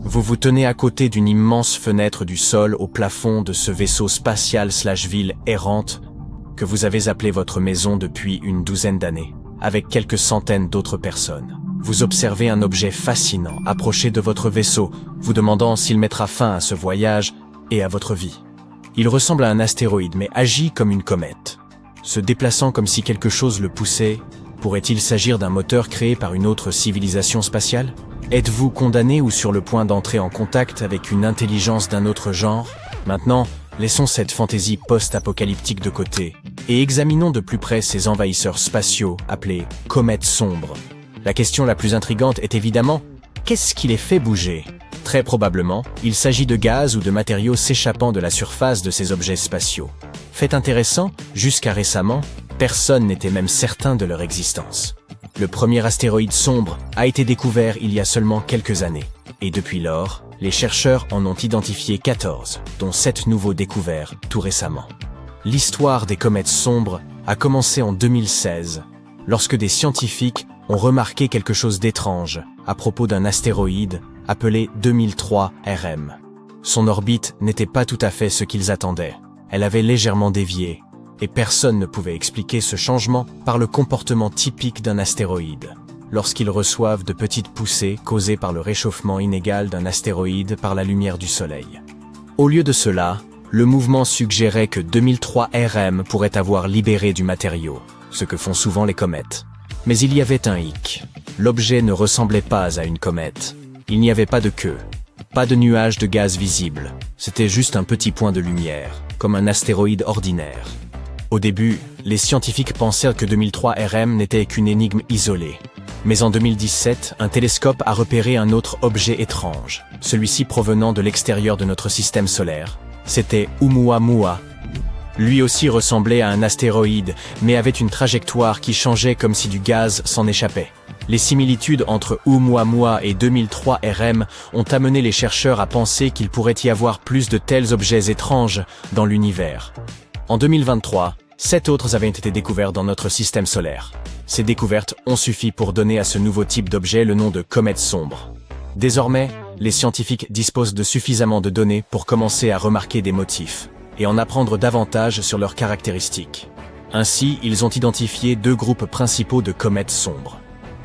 Vous vous tenez à côté d'une immense fenêtre du sol au plafond de ce vaisseau spatial/ville errante que vous avez appelé votre maison depuis une douzaine d'années, avec quelques centaines d'autres personnes. Vous observez un objet fascinant approcher de votre vaisseau, vous demandant s'il mettra fin à ce voyage et à votre vie. Il ressemble à un astéroïde mais agit comme une comète. Se déplaçant comme si quelque chose le poussait, pourrait-il s'agir d'un moteur créé par une autre civilisation spatiale? Êtes-vous condamné ou sur le point d'entrer en contact avec une intelligence d'un autre genre? Maintenant, laissons cette fantaisie post-apocalyptique de côté et examinons de plus près ces envahisseurs spatiaux appelés comètes sombres. La question la plus intrigante est évidemment, qu'est-ce qui les fait bouger? Très probablement, il s'agit de gaz ou de matériaux s'échappant de la surface de ces objets spatiaux. Fait intéressant, jusqu'à récemment, personne n'était même certain de leur existence. Le premier astéroïde sombre a été découvert il y a seulement quelques années. Et depuis lors, les chercheurs en ont identifié 14, dont 7 nouveaux découverts tout récemment. L'histoire des comètes sombres a commencé en 2016, lorsque des scientifiques ont remarqué quelque chose d'étrange à propos d'un astéroïde appelé 2003 RM. Son orbite n'était pas tout à fait ce qu'ils attendaient. Elle avait légèrement dévié, et personne ne pouvait expliquer ce changement par le comportement typique d'un astéroïde, lorsqu'ils reçoivent de petites poussées causées par le réchauffement inégal d'un astéroïde par la lumière du Soleil. Au lieu de cela, le mouvement suggérait que 2003 RM pourrait avoir libéré du matériau, ce que font souvent les comètes. Mais il y avait un hic. L'objet ne ressemblait pas à une comète. Il n'y avait pas de queue, pas de nuage de gaz visible. C'était juste un petit point de lumière, comme un astéroïde ordinaire. Au début, les scientifiques pensèrent que 2003 RM n'était qu'une énigme isolée. Mais en 2017, un télescope a repéré un autre objet étrange, celui-ci provenant de l'extérieur de notre système solaire. C'était Oumuamua. Lui aussi ressemblait à un astéroïde, mais avait une trajectoire qui changeait comme si du gaz s'en échappait. Les similitudes entre Oumuamua et 2003 RM ont amené les chercheurs à penser qu'il pourrait y avoir plus de tels objets étranges dans l'univers. En 2023, 7 autres avaient été découverts dans notre système solaire. Ces découvertes ont suffi pour donner à ce nouveau type d'objet le nom de comète sombre. Désormais, les scientifiques disposent de suffisamment de données pour commencer à remarquer des motifs et en apprendre davantage sur leurs caractéristiques. Ainsi, ils ont identifié 2 groupes principaux de comètes sombres.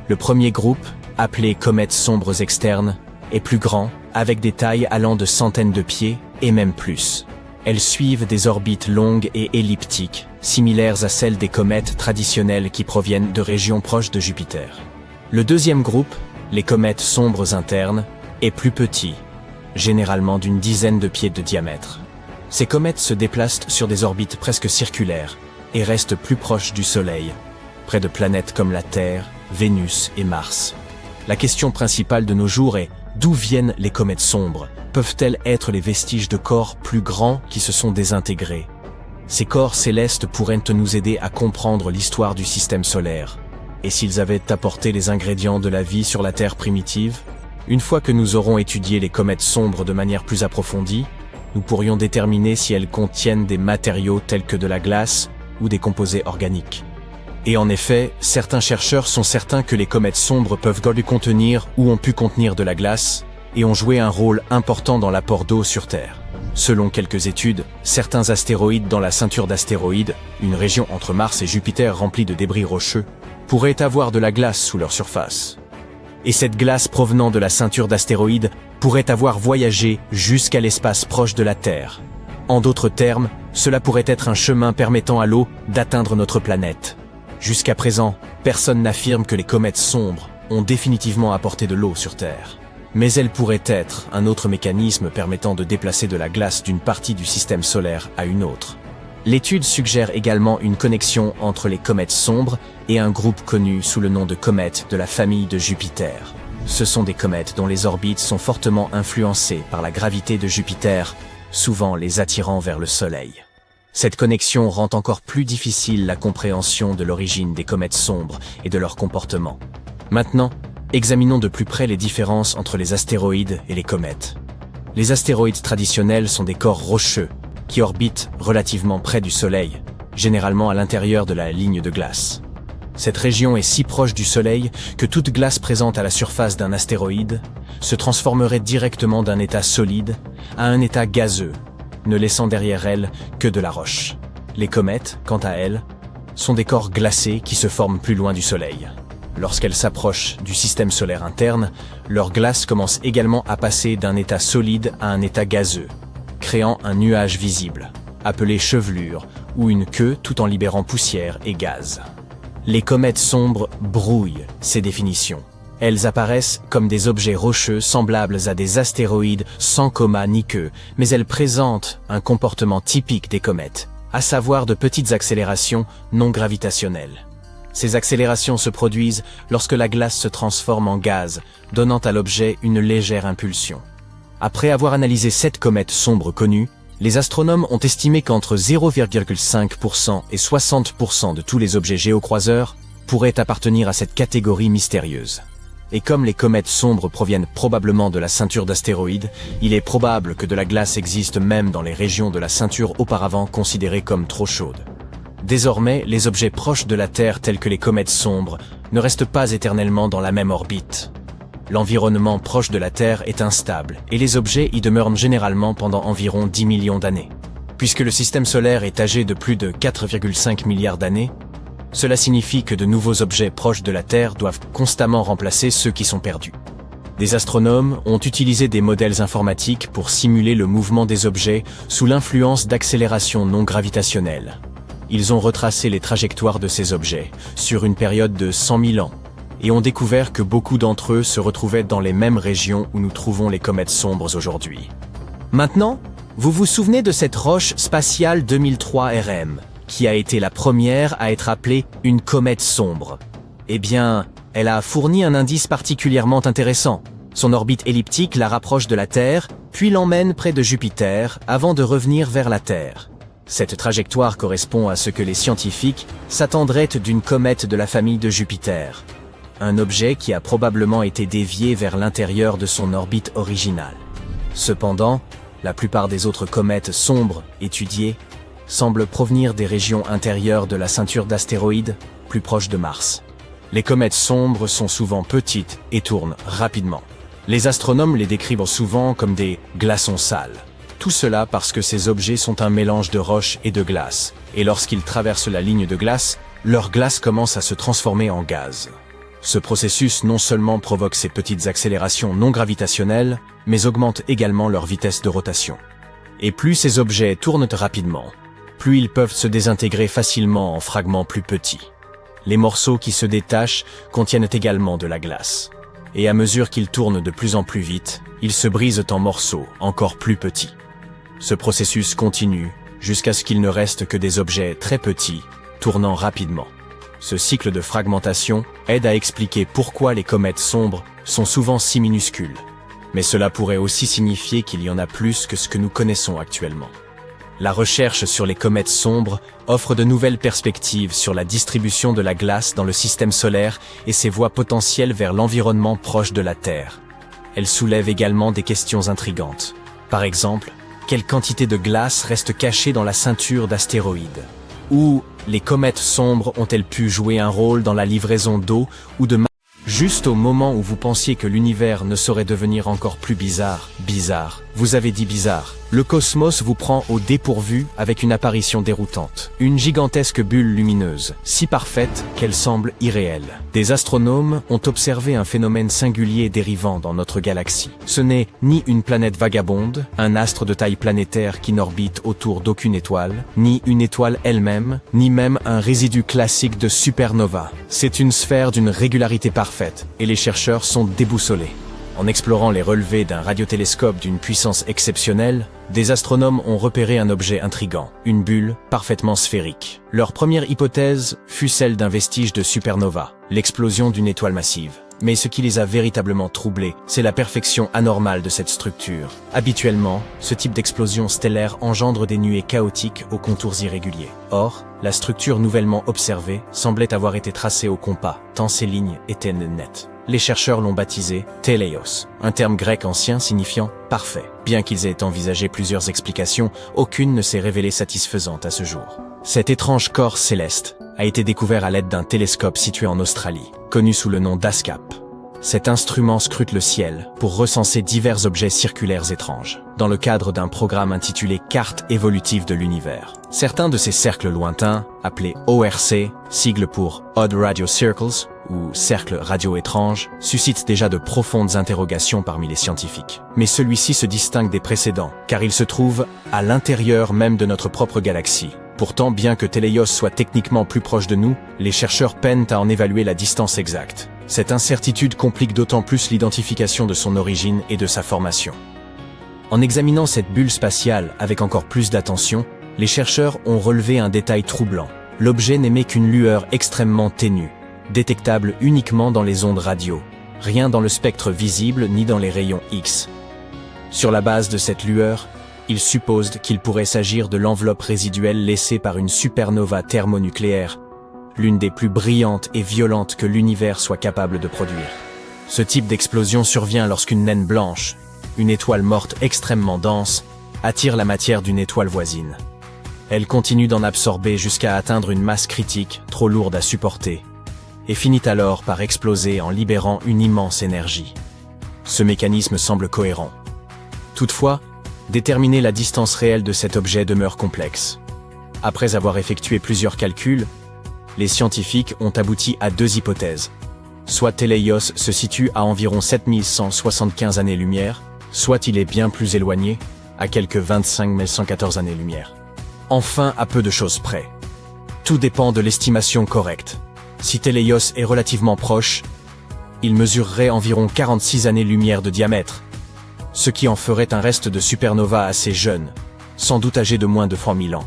Le premier groupe, appelé comètes sombres externes, est plus grand, avec des tailles allant de centaines de pieds et même plus. Elles suivent des orbites longues et elliptiques, similaires à celles des comètes traditionnelles qui proviennent de régions proches de Jupiter. Le deuxième groupe, les comètes sombres internes, est plus petit, généralement d'une dizaine de pieds de diamètre. Ces comètes se déplacent sur des orbites presque circulaires et restent plus proches du Soleil, près de planètes comme la Terre, Vénus et Mars. La question principale de nos jours est d'où viennent les comètes sombres? Peuvent-elles être les vestiges de corps plus grands qui se sont désintégrés? Ces corps célestes pourraient nous aider à comprendre l'histoire du système solaire. Et s'ils avaient apporté les ingrédients de la vie sur la Terre primitive? Une fois que nous aurons étudié les comètes sombres de manière plus approfondie, nous pourrions déterminer si elles contiennent des matériaux tels que de la glace ou des composés organiques. Et en effet, certains chercheurs sont certains que les comètes sombres peuvent contenir ou ont pu contenir de la glace et ont joué un rôle important dans l'apport d'eau sur Terre. Selon quelques études, certains astéroïdes dans la ceinture d'astéroïdes, une région entre Mars et Jupiter remplie de débris rocheux, pourraient avoir de la glace sous leur surface. Et cette glace provenant de la ceinture d'astéroïdes pourrait avoir voyagé jusqu'à l'espace proche de la Terre. En d'autres termes, cela pourrait être un chemin permettant à l'eau d'atteindre notre planète. Jusqu'à présent, personne n'affirme que les comètes sombres ont définitivement apporté de l'eau sur Terre. Mais elles pourraient être un autre mécanisme permettant de déplacer de la glace d'une partie du système solaire à une autre. L'étude suggère également une connexion entre les comètes sombres et un groupe connu sous le nom de comètes de la famille de Jupiter. Ce sont des comètes dont les orbites sont fortement influencées par la gravité de Jupiter, souvent les attirant vers le Soleil. Cette connexion rend encore plus difficile la compréhension de l'origine des comètes sombres et de leur comportement. Maintenant, examinons de plus près les différences entre les astéroïdes et les comètes. Les astéroïdes traditionnels sont des corps rocheux qui orbitent relativement près du Soleil, généralement à l'intérieur de la ligne de glace. Cette région est si proche du Soleil que toute glace présente à la surface d'un astéroïde se transformerait directement d'un état solide à un état gazeux, ne laissant derrière elle que de la roche. Les comètes, quant à elles, sont des corps glacés qui se forment plus loin du Soleil. Lorsqu'elles s'approchent du système solaire interne, leur glace commence également à passer d'un état solide à un état gazeux, créant un nuage visible, appelé chevelure, ou une queue tout en libérant poussière et gaz. Les comètes sombres brouillent ces définitions. Elles apparaissent comme des objets rocheux semblables à des astéroïdes sans coma ni queue, mais elles présentent un comportement typique des comètes, à savoir de petites accélérations non gravitationnelles. Ces accélérations se produisent lorsque la glace se transforme en gaz, donnant à l'objet une légère impulsion. Après avoir analysé 7 comètes sombres connues, les astronomes ont estimé qu'entre 0,5% et 60% de tous les objets géocroiseurs pourraient appartenir à cette catégorie mystérieuse. Et comme les comètes sombres proviennent probablement de la ceinture d'astéroïdes, il est probable que de la glace existe même dans les régions de la ceinture auparavant considérées comme trop chaudes. Désormais, les objets proches de la Terre tels que les comètes sombres ne restent pas éternellement dans la même orbite. L'environnement proche de la Terre est instable et les objets y demeurent généralement pendant environ 10 millions d'années. Puisque le système solaire est âgé de plus de 4,5 milliards d'années, cela signifie que de nouveaux objets proches de la Terre doivent constamment remplacer ceux qui sont perdus. Des astronomes ont utilisé des modèles informatiques pour simuler le mouvement des objets sous l'influence d'accélérations non gravitationnelles. Ils ont retracé les trajectoires de ces objets sur une période de 100 000 ans et ont découvert que beaucoup d'entre eux se retrouvaient dans les mêmes régions où nous trouvons les comètes sombres aujourd'hui. Maintenant, vous vous souvenez de cette roche spatiale 2003 RM, qui a été la première à être appelée une comète sombre. Eh bien, elle a fourni un indice particulièrement intéressant. Son orbite elliptique la rapproche de la Terre, puis l'emmène près de Jupiter avant de revenir vers la Terre. Cette trajectoire correspond à ce que les scientifiques s'attendraient d'une comète de la famille de Jupiter. Un objet qui a probablement été dévié vers l'intérieur de son orbite originale. Cependant, la plupart des autres comètes sombres étudiées semblent provenir des régions intérieures de la ceinture d'astéroïdes, plus proches de Mars. Les comètes sombres sont souvent petites et tournent rapidement. Les astronomes les décrivent souvent comme des glaçons sales. Tout cela parce que ces objets sont un mélange de roches et de glace, et lorsqu'ils traversent la ligne de glace, leur glace commence à se transformer en gaz. Ce processus non seulement provoque ces petites accélérations non gravitationnelles, mais augmente également leur vitesse de rotation. Et plus ces objets tournent rapidement, plus ils peuvent se désintégrer facilement en fragments plus petits. Les morceaux qui se détachent contiennent également de la glace. Et à mesure qu'ils tournent de plus en plus vite, ils se brisent en morceaux encore plus petits. Ce processus continue jusqu'à ce qu'il ne reste que des objets très petits, tournant rapidement. Ce cycle de fragmentation aide à expliquer pourquoi les comètes sombres sont souvent si minuscules. Mais cela pourrait aussi signifier qu'il y en a plus que ce que nous connaissons actuellement. La recherche sur les comètes sombres offre de nouvelles perspectives sur la distribution de la glace dans le système solaire et ses voies potentielles vers l'environnement proche de la Terre. Elle soulève également des questions intrigantes. Par exemple, quelle quantité de glace reste cachée dans la ceinture d'astéroïdes? Ou les comètes sombres ont-elles pu jouer un rôle dans la livraison d'eau ou de juste au moment où vous pensiez que l'univers ne saurait devenir encore plus bizarre, vous avez dit bizarre. Le cosmos vous prend au dépourvu avec une apparition déroutante. Une gigantesque bulle lumineuse, si parfaite qu'elle semble irréelle. Des astronomes ont observé un phénomène singulier dérivant dans notre galaxie. Ce n'est ni une planète vagabonde, un astre de taille planétaire qui n'orbite autour d'aucune étoile, ni une étoile elle-même, ni même un résidu classique de supernova. C'est une sphère d'une régularité parfaite, et les chercheurs sont déboussolés. En explorant les relevés d'un radiotélescope d'une puissance exceptionnelle, des astronomes ont repéré un objet intrigant, une bulle parfaitement sphérique. Leur première hypothèse fut celle d'un vestige de supernova, l'explosion d'une étoile massive. Mais ce qui les a véritablement troublés, c'est la perfection anormale de cette structure. Habituellement, ce type d'explosion stellaire engendre des nuées chaotiques aux contours irréguliers. Or, la structure nouvellement observée semblait avoir été tracée au compas, tant ces lignes étaient nettes. Les chercheurs l'ont baptisé téléos, un terme grec ancien signifiant « parfait ». Bien qu'ils aient envisagé plusieurs explications, aucune ne s'est révélée satisfaisante à ce jour. Cet étrange corps céleste a été découvert à l'aide d'un télescope situé en Australie, connu sous le nom d'ASCAP. Cet instrument scrute le ciel pour recenser divers objets circulaires étranges, dans le cadre d'un programme intitulé Carte évolutive de l'univers. Certains de ces cercles lointains, appelés ORC, sigle pour Odd Radio Circles, ou cercles radio étranges, suscitent déjà de profondes interrogations parmi les scientifiques. Mais celui-ci se distingue des précédents, car il se trouve à l'intérieur même de notre propre galaxie. Pourtant, bien que Teleios soit techniquement plus proche de nous, les chercheurs peinent à en évaluer la distance exacte. Cette incertitude complique d'autant plus l'identification de son origine et de sa formation. En examinant cette bulle spatiale avec encore plus d'attention, les chercheurs ont relevé un détail troublant. L'objet n'émet qu'une lueur extrêmement ténue, détectable uniquement dans les ondes radio, rien dans le spectre visible ni dans les rayons X. Sur la base de cette lueur, ils supposent qu'il pourrait s'agir de l'enveloppe résiduelle laissée par une supernova thermonucléaire, l'une des plus brillantes et violentes que l'univers soit capable de produire. Ce type d'explosion survient lorsqu'une naine blanche, une étoile morte extrêmement dense, attire la matière d'une étoile voisine. Elle continue d'en absorber jusqu'à atteindre une masse critique, trop lourde à supporter, et finit alors par exploser en libérant une immense énergie. Ce mécanisme semble cohérent. Toutefois, déterminer la distance réelle de cet objet demeure complexe. Après avoir effectué plusieurs calculs, les scientifiques ont abouti à deux hypothèses. Soit Teleios se situe à environ 7175 années-lumière, soit il est bien plus éloigné, à quelques 25 114 années-lumière. Enfin, à peu de choses près. Tout dépend de l'estimation correcte. Si Teleios est relativement proche, il mesurerait environ 46 années-lumière de diamètre, ce qui en ferait un reste de supernova assez jeune, sans doute âgé de moins de 3000 ans.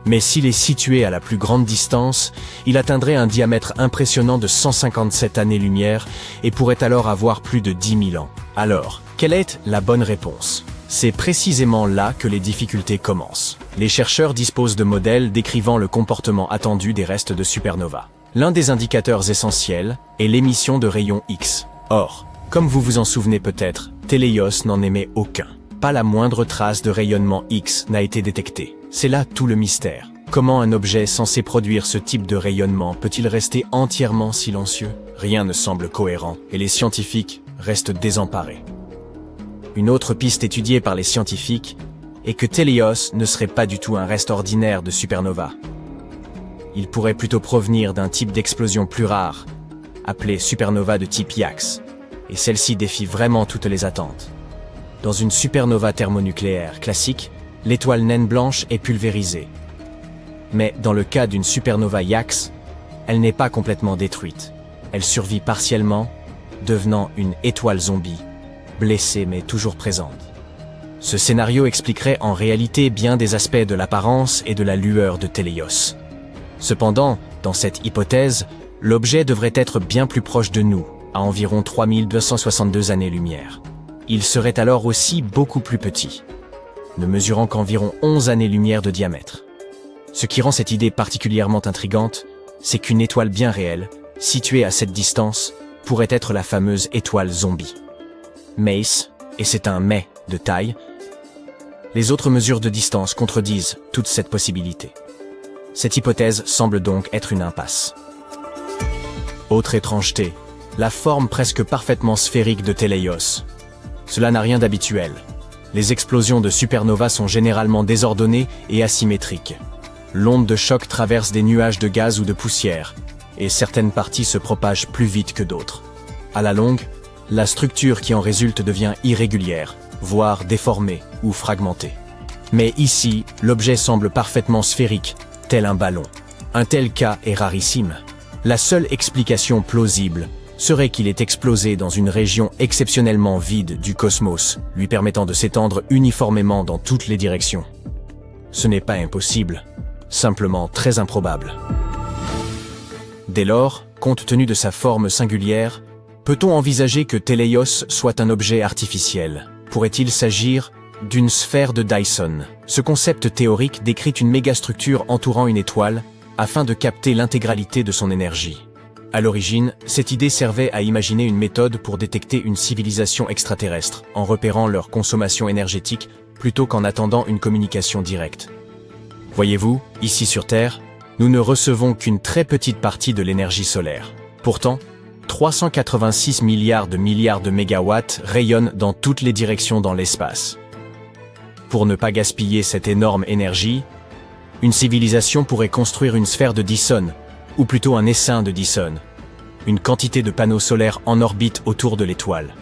Mais s'il est situé à la plus grande distance, il atteindrait un diamètre impressionnant de 157 années-lumière et pourrait alors avoir plus de 10 000 ans. Alors, quelle est la bonne réponse? C'est précisément là que les difficultés commencent. Les chercheurs disposent de modèles décrivant le comportement attendu des restes de supernova. L'un des indicateurs essentiels est l'émission de rayons X. Or, comme vous vous en souvenez peut-être, Teleios n'en émet aucun. Pas la moindre trace de rayonnement X n'a été détectée. C'est là tout le mystère. Comment un objet censé produire ce type de rayonnement peut-il rester entièrement silencieux? Rien ne semble cohérent, et les scientifiques restent désemparés. Une autre piste étudiée par les scientifiques est que Teleios ne serait pas du tout un reste ordinaire de supernova. Il pourrait plutôt provenir d'un type d'explosion plus rare, appelé supernova de type IAX, et celle-ci défie vraiment toutes les attentes. Dans une supernova thermonucléaire classique, l'étoile naine blanche est pulvérisée. Mais dans le cas d'une supernova IAX, elle n'est pas complètement détruite. Elle survit partiellement, devenant une étoile zombie, blessée mais toujours présente. Ce scénario expliquerait en réalité bien des aspects de l'apparence et de la lueur de Teleios. Cependant, dans cette hypothèse, l'objet devrait être bien plus proche de nous, à environ 3262 années-lumière. Il serait alors aussi beaucoup plus petit, ne mesurant qu'environ 11 années-lumière de diamètre. Ce qui rend cette idée particulièrement intrigante, c'est qu'une étoile bien réelle, située à cette distance, pourrait être la fameuse étoile zombie. Mace, et c'est un mais de taille, les autres mesures de distance contredisent toute cette possibilité. Cette hypothèse semble donc être une impasse. Autre étrangeté, la forme presque parfaitement sphérique de Teleios. Cela n'a rien d'habituel. Les explosions de supernova sont généralement désordonnées et asymétriques. L'onde de choc traverse des nuages de gaz ou de poussière, et certaines parties se propagent plus vite que d'autres. À la longue, la structure qui en résulte devient irrégulière, voire déformée ou fragmentée. Mais ici, l'objet semble parfaitement sphérique, tel un ballon. Un tel cas est rarissime. La seule explication plausible serait qu'il ait explosé dans une région exceptionnellement vide du cosmos, lui permettant de s'étendre uniformément dans toutes les directions. Ce n'est pas impossible, simplement très improbable. Dès lors, compte tenu de sa forme singulière, peut-on envisager que Teleios soit un objet artificiel? Pourrait-il s'agir d'une sphère de Dyson? Ce concept théorique décrit une mégastructure entourant une étoile afin de capter l'intégralité de son énergie. À l'origine, cette idée servait à imaginer une méthode pour détecter une civilisation extraterrestre, en repérant leur consommation énergétique plutôt qu'en attendant une communication directe. Voyez-vous, ici sur Terre, Nous ne recevons qu'une très petite partie de l'énergie solaire. Pourtant, 386 milliards de mégawatts rayonnent dans toutes les directions dans l'espace. Pour ne pas gaspiller cette énorme énergie, une civilisation pourrait construire une sphère de Dyson, ou plutôt un essaim de Dyson, une quantité de panneaux solaires en orbite autour de l'étoile.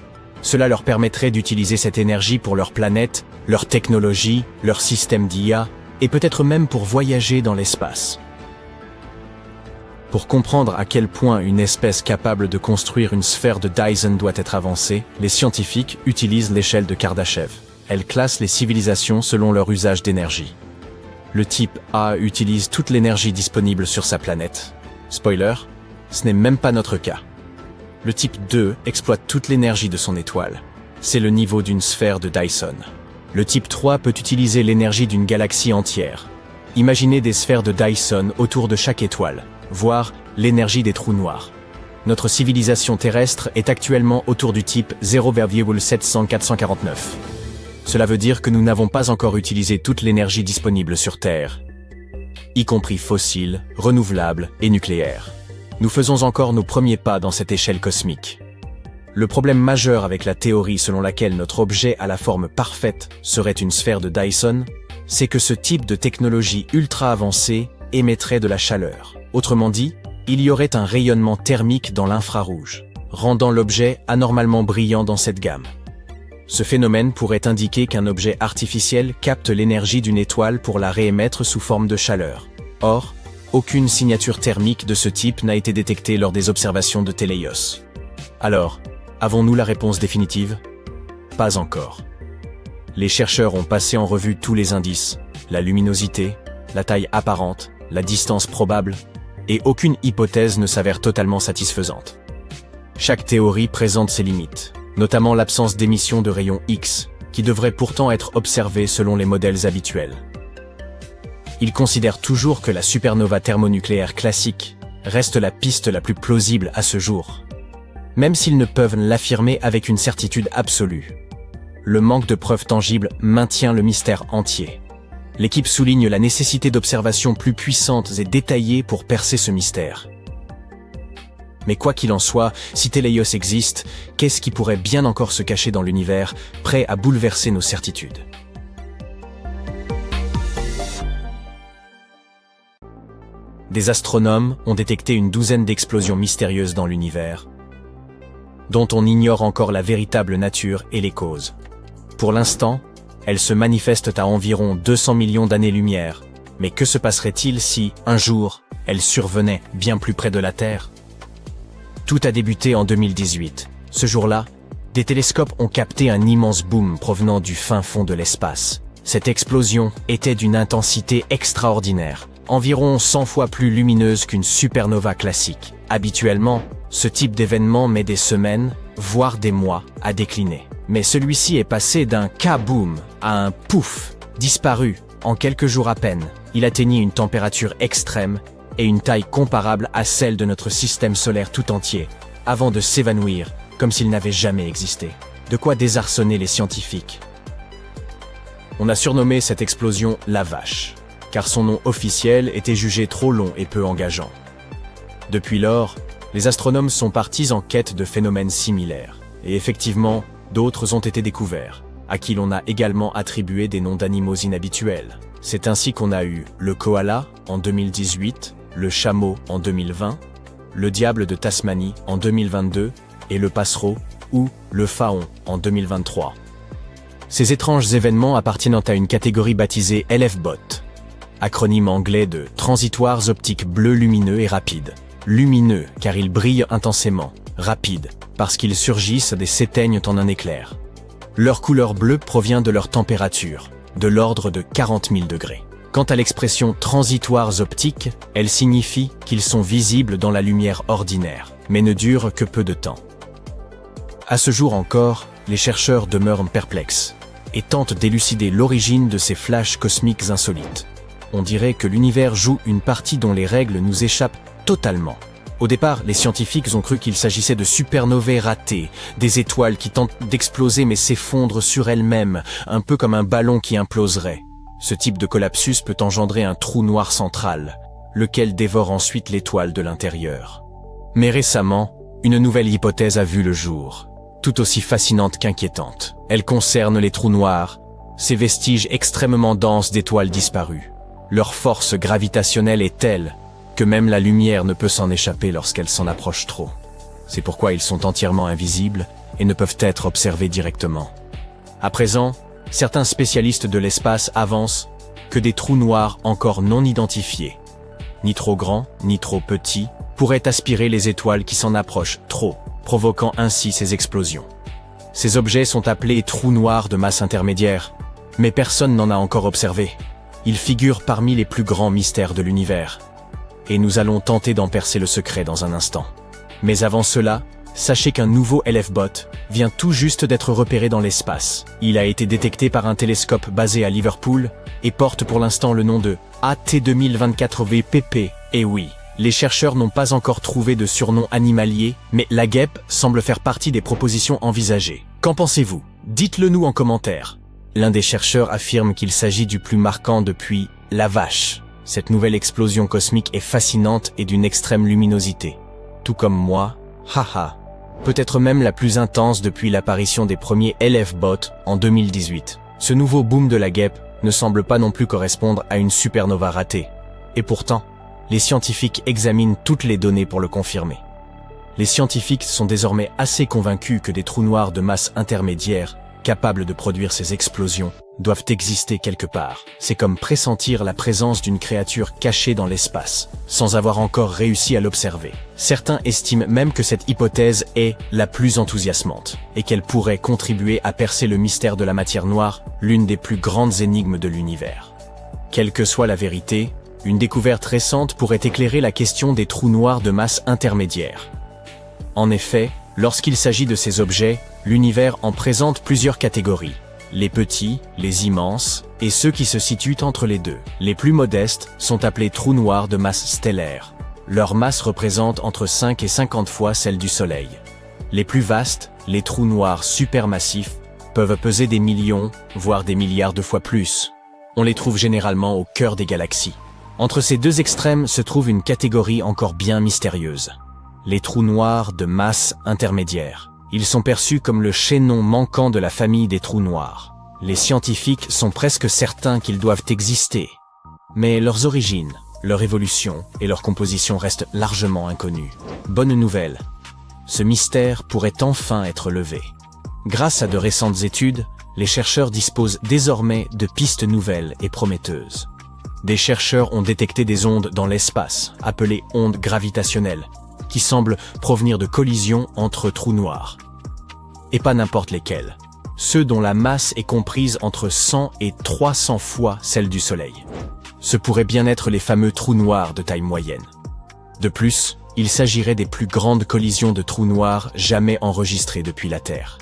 Cela leur permettrait d'utiliser cette énergie pour leur planète, leur technologie, leur système d'IA, et peut-être même pour voyager dans l'espace. Pour comprendre à quel point une espèce capable de construire une sphère de Dyson doit être avancée, les scientifiques utilisent l'échelle de Kardashev. Elle classe les civilisations selon leur usage d'énergie. Le type A utilise toute l'énergie disponible sur sa planète. Spoiler, ce n'est même pas notre cas. Le type 2 exploite toute l'énergie de son étoile. C'est le niveau d'une sphère de Dyson. Le type 3 peut utiliser l'énergie d'une galaxie entière. Imaginez des sphères de Dyson autour de chaque étoile, voire l'énergie des trous noirs. Notre civilisation terrestre est actuellement autour du type 0,70449. Cela veut dire que nous n'avons pas encore utilisé toute l'énergie disponible sur Terre, y compris fossile, renouvelable et nucléaire. Nous faisons encore nos premiers pas dans cette échelle cosmique. Le problème majeur avec la théorie selon laquelle notre objet à la forme parfaite serait une sphère de Dyson, c'est que ce type de technologie ultra avancée émettrait de la chaleur. Autrement dit, il y aurait un rayonnement thermique dans l'infrarouge, rendant l'objet anormalement brillant dans cette gamme. Ce phénomène pourrait indiquer qu'un objet artificiel capte l'énergie d'une étoile pour la réémettre sous forme de chaleur. Or, aucune signature thermique de ce type n'a été détectée lors des observations de Teleios. Alors, avons-nous la réponse définitive? Pas encore. Les chercheurs ont passé en revue tous les indices, la luminosité, la taille apparente, la distance probable, et aucune hypothèse ne s'avère totalement satisfaisante. Chaque théorie présente ses limites, notamment l'absence d'émission de rayons X, qui devrait pourtant être observée selon les modèles habituels. Ils considèrent toujours que la supernova thermonucléaire classique reste la piste la plus plausible à ce jour, même s'ils ne peuvent l'affirmer avec une certitude absolue. Le manque de preuves tangibles maintient le mystère entier. L'équipe souligne la nécessité d'observations plus puissantes et détaillées pour percer ce mystère. Mais quoi qu'il en soit, si Teleios existe, qu'est-ce qui pourrait bien encore se cacher dans l'univers, prêt à bouleverser nos certitudes? Des astronomes ont détecté une douzaine d'explosions mystérieuses dans l'univers, dont on ignore encore la véritable nature et les causes. Pour l'instant, elles se manifestent à environ 200 millions d'années-lumière. Mais que se passerait-il si, un jour, elles survenaient bien plus près de la Terre? Tout a débuté en 2018. Ce jour-là, des télescopes ont capté un immense boom provenant du fin fond de l'espace. Cette explosion était d'une intensité extraordinaire, environ 100 fois plus lumineuse qu'une supernova classique. Habituellement, ce type d'événement met des semaines, voire des mois, à décliner. Mais celui-ci est passé d'un kaboom à un pouf, disparu en quelques jours à peine. Il atteignit une température extrême et une taille comparable à celle de notre système solaire tout entier, avant de s'évanouir comme s'il n'avait jamais existé. De quoi désarçonner les scientifiques. On a surnommé cette explosion la vache, car son nom officiel était jugé trop long et peu engageant. Depuis lors, les astronomes sont partis en quête de phénomènes similaires, et effectivement, d'autres ont été découverts, à qui l'on a également attribué des noms d'animaux inhabituels. C'est ainsi qu'on a eu le koala en 2018, le chameau en 2020, le diable de Tasmanie en 2022 et le passereau ou le faon en 2023. Ces étranges événements appartiennent à une catégorie baptisée LFBOT, acronyme anglais de transitoires optiques bleus lumineux et rapides. Lumineux car ils brillent intensément, rapides parce qu'ils surgissent et s'éteignent en un éclair. Leur couleur bleue provient de leur température, de l'ordre de 40 000 degrés. Quant à l'expression transitoires optiques, elle signifie qu'ils sont visibles dans la lumière ordinaire, mais ne durent que peu de temps. À ce jour encore, les chercheurs demeurent perplexes et tentent d'élucider l'origine de ces flashs cosmiques insolites. On dirait que l'univers joue une partie dont les règles nous échappent totalement. Au départ, les scientifiques ont cru qu'il s'agissait de supernovae ratées, des étoiles qui tentent d'exploser mais s'effondrent sur elles-mêmes, un peu comme un ballon qui imploserait. Ce type de collapsus peut engendrer un trou noir central, lequel dévore ensuite l'étoile de l'intérieur. Mais récemment, une nouvelle hypothèse a vu le jour, tout aussi fascinante qu'inquiétante. Elle concerne les trous noirs, ces vestiges extrêmement denses d'étoiles disparues. Leur force gravitationnelle est telle que même la lumière ne peut s'en échapper lorsqu'elle s'en approche trop. C'est pourquoi ils sont entièrement invisibles et ne peuvent être observés directement. À présent, certains spécialistes de l'espace avancent que des trous noirs encore non identifiés, ni trop grands, ni trop petits, pourraient aspirer les étoiles qui s'en approchent trop, provoquant ainsi ces explosions. Ces objets sont appelés trous noirs de masse intermédiaire, mais personne n'en a encore observé. Ils figurent parmi les plus grands mystères de l'univers. Et nous allons tenter d'en percer le secret dans un instant. Mais avant cela, sachez qu'un nouveau LF-Bot vient tout juste d'être repéré dans l'espace. Il a été détecté par un télescope basé à Liverpool et porte pour l'instant le nom de AT2024VPP. Et oui, les chercheurs n'ont pas encore trouvé de surnom animalier, mais la guêpe semble faire partie des propositions envisagées. Qu'en pensez-vous? Dites-le nous en commentaire. L'un des chercheurs affirme qu'il s'agit du plus marquant depuis la vache. Cette nouvelle explosion cosmique est fascinante et d'une extrême luminosité. Tout comme moi, haha. Peut-être même la plus intense depuis l'apparition des premiers LF-Bots en 2018. Ce nouveau boom de la guêpe ne semble pas non plus correspondre à une supernova ratée. Et pourtant, les scientifiques examinent toutes les données pour le confirmer. Les scientifiques sont désormais assez convaincus que des trous noirs de masse intermédiaire, capables de produire ces explosions, doivent exister quelque part. C'est comme pressentir la présence d'une créature cachée dans l'espace, sans avoir encore réussi à l'observer. Certains estiment même que cette hypothèse est la plus enthousiasmante, et qu'elle pourrait contribuer à percer le mystère de la matière noire, l'une des plus grandes énigmes de l'univers. Quelle que soit la vérité, une découverte récente pourrait éclairer la question des trous noirs de masse intermédiaire. En effet, lorsqu'il s'agit de ces objets, l'univers en présente plusieurs catégories. Les petits, les immenses, et ceux qui se situent entre les deux. Les plus modestes sont appelés trous noirs de masse stellaire. Leur masse représente entre 5 et 50 fois celle du Soleil. Les plus vastes, les trous noirs supermassifs, peuvent peser des millions, voire des milliards de fois plus. On les trouve généralement au cœur des galaxies. Entre ces deux extrêmes se trouve une catégorie encore bien mystérieuse. Les trous noirs de masse intermédiaire. Ils sont perçus comme le chaînon manquant de la famille des trous noirs. Les scientifiques sont presque certains qu'ils doivent exister. Mais leurs origines, leur évolution et leur composition restent largement inconnues. Bonne nouvelle, ce mystère pourrait enfin être levé. Grâce à de récentes études, les chercheurs disposent désormais de pistes nouvelles et prometteuses. Des chercheurs ont détecté des ondes dans l'espace, appelées ondes gravitationnelles, qui semblent provenir de collisions entre trous noirs. Et pas n'importe lesquels. Ceux dont la masse est comprise entre 100 et 300 fois celle du Soleil. Ce pourraient bien être les fameux trous noirs de taille moyenne. De plus, il s'agirait des plus grandes collisions de trous noirs jamais enregistrées depuis la Terre.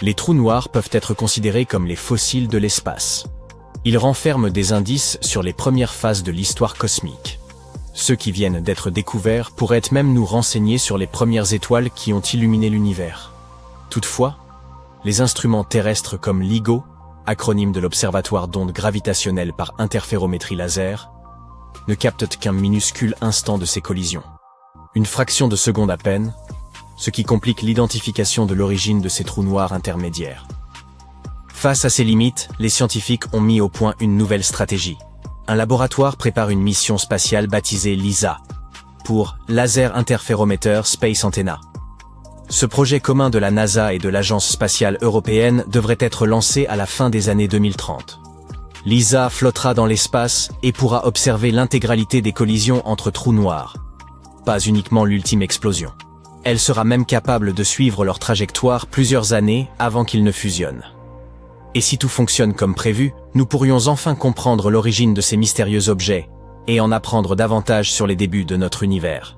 Les trous noirs peuvent être considérés comme les fossiles de l'espace. Ils renferment des indices sur les premières phases de l'histoire cosmique. Ceux qui viennent d'être découverts pourraient même nous renseigner sur les premières étoiles qui ont illuminé l'univers. Toutefois, les instruments terrestres comme LIGO, acronyme de l'Observatoire d'ondes gravitationnelles par interférométrie laser, ne captent qu'un minuscule instant de ces collisions. Une fraction de seconde à peine, ce qui complique l'identification de l'origine de ces trous noirs intermédiaires. Face à ces limites, les scientifiques ont mis au point une nouvelle stratégie. Un laboratoire prépare une mission spatiale baptisée LISA, pour Laser Interferometer Space Antenna. Ce projet commun de la NASA et de l'Agence spatiale européenne devrait être lancé à la fin des années 2030. LISA flottera dans l'espace et pourra observer l'intégralité des collisions entre trous noirs, pas uniquement l'ultime explosion. Elle sera même capable de suivre leur trajectoire plusieurs années avant qu'ils ne fusionnent. Et si tout fonctionne comme prévu, nous pourrions enfin comprendre l'origine de ces mystérieux objets et en apprendre davantage sur les débuts de notre univers.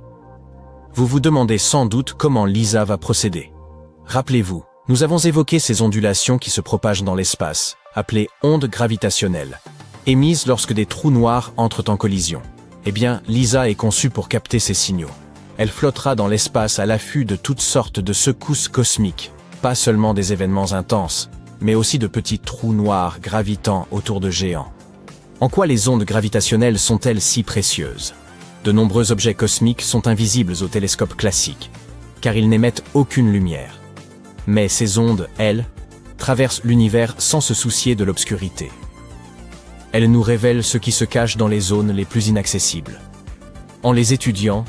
Vous vous demandez sans doute comment LISA va procéder. Rappelez-vous, nous avons évoqué ces ondulations qui se propagent dans l'espace, appelées ondes gravitationnelles, émises lorsque des trous noirs entrent en collision. Eh bien, LISA est conçue pour capter ces signaux. Elle flottera dans l'espace à l'affût de toutes sortes de secousses cosmiques, pas seulement des événements intenses, mais aussi de petits trous noirs gravitant autour de géants. En quoi les ondes gravitationnelles sont-elles si précieuses? De nombreux objets cosmiques sont invisibles au télescope classique, car ils n'émettent aucune lumière. Mais ces ondes, elles, traversent l'univers sans se soucier de l'obscurité. Elles nous révèlent ce qui se cache dans les zones les plus inaccessibles. En les étudiant,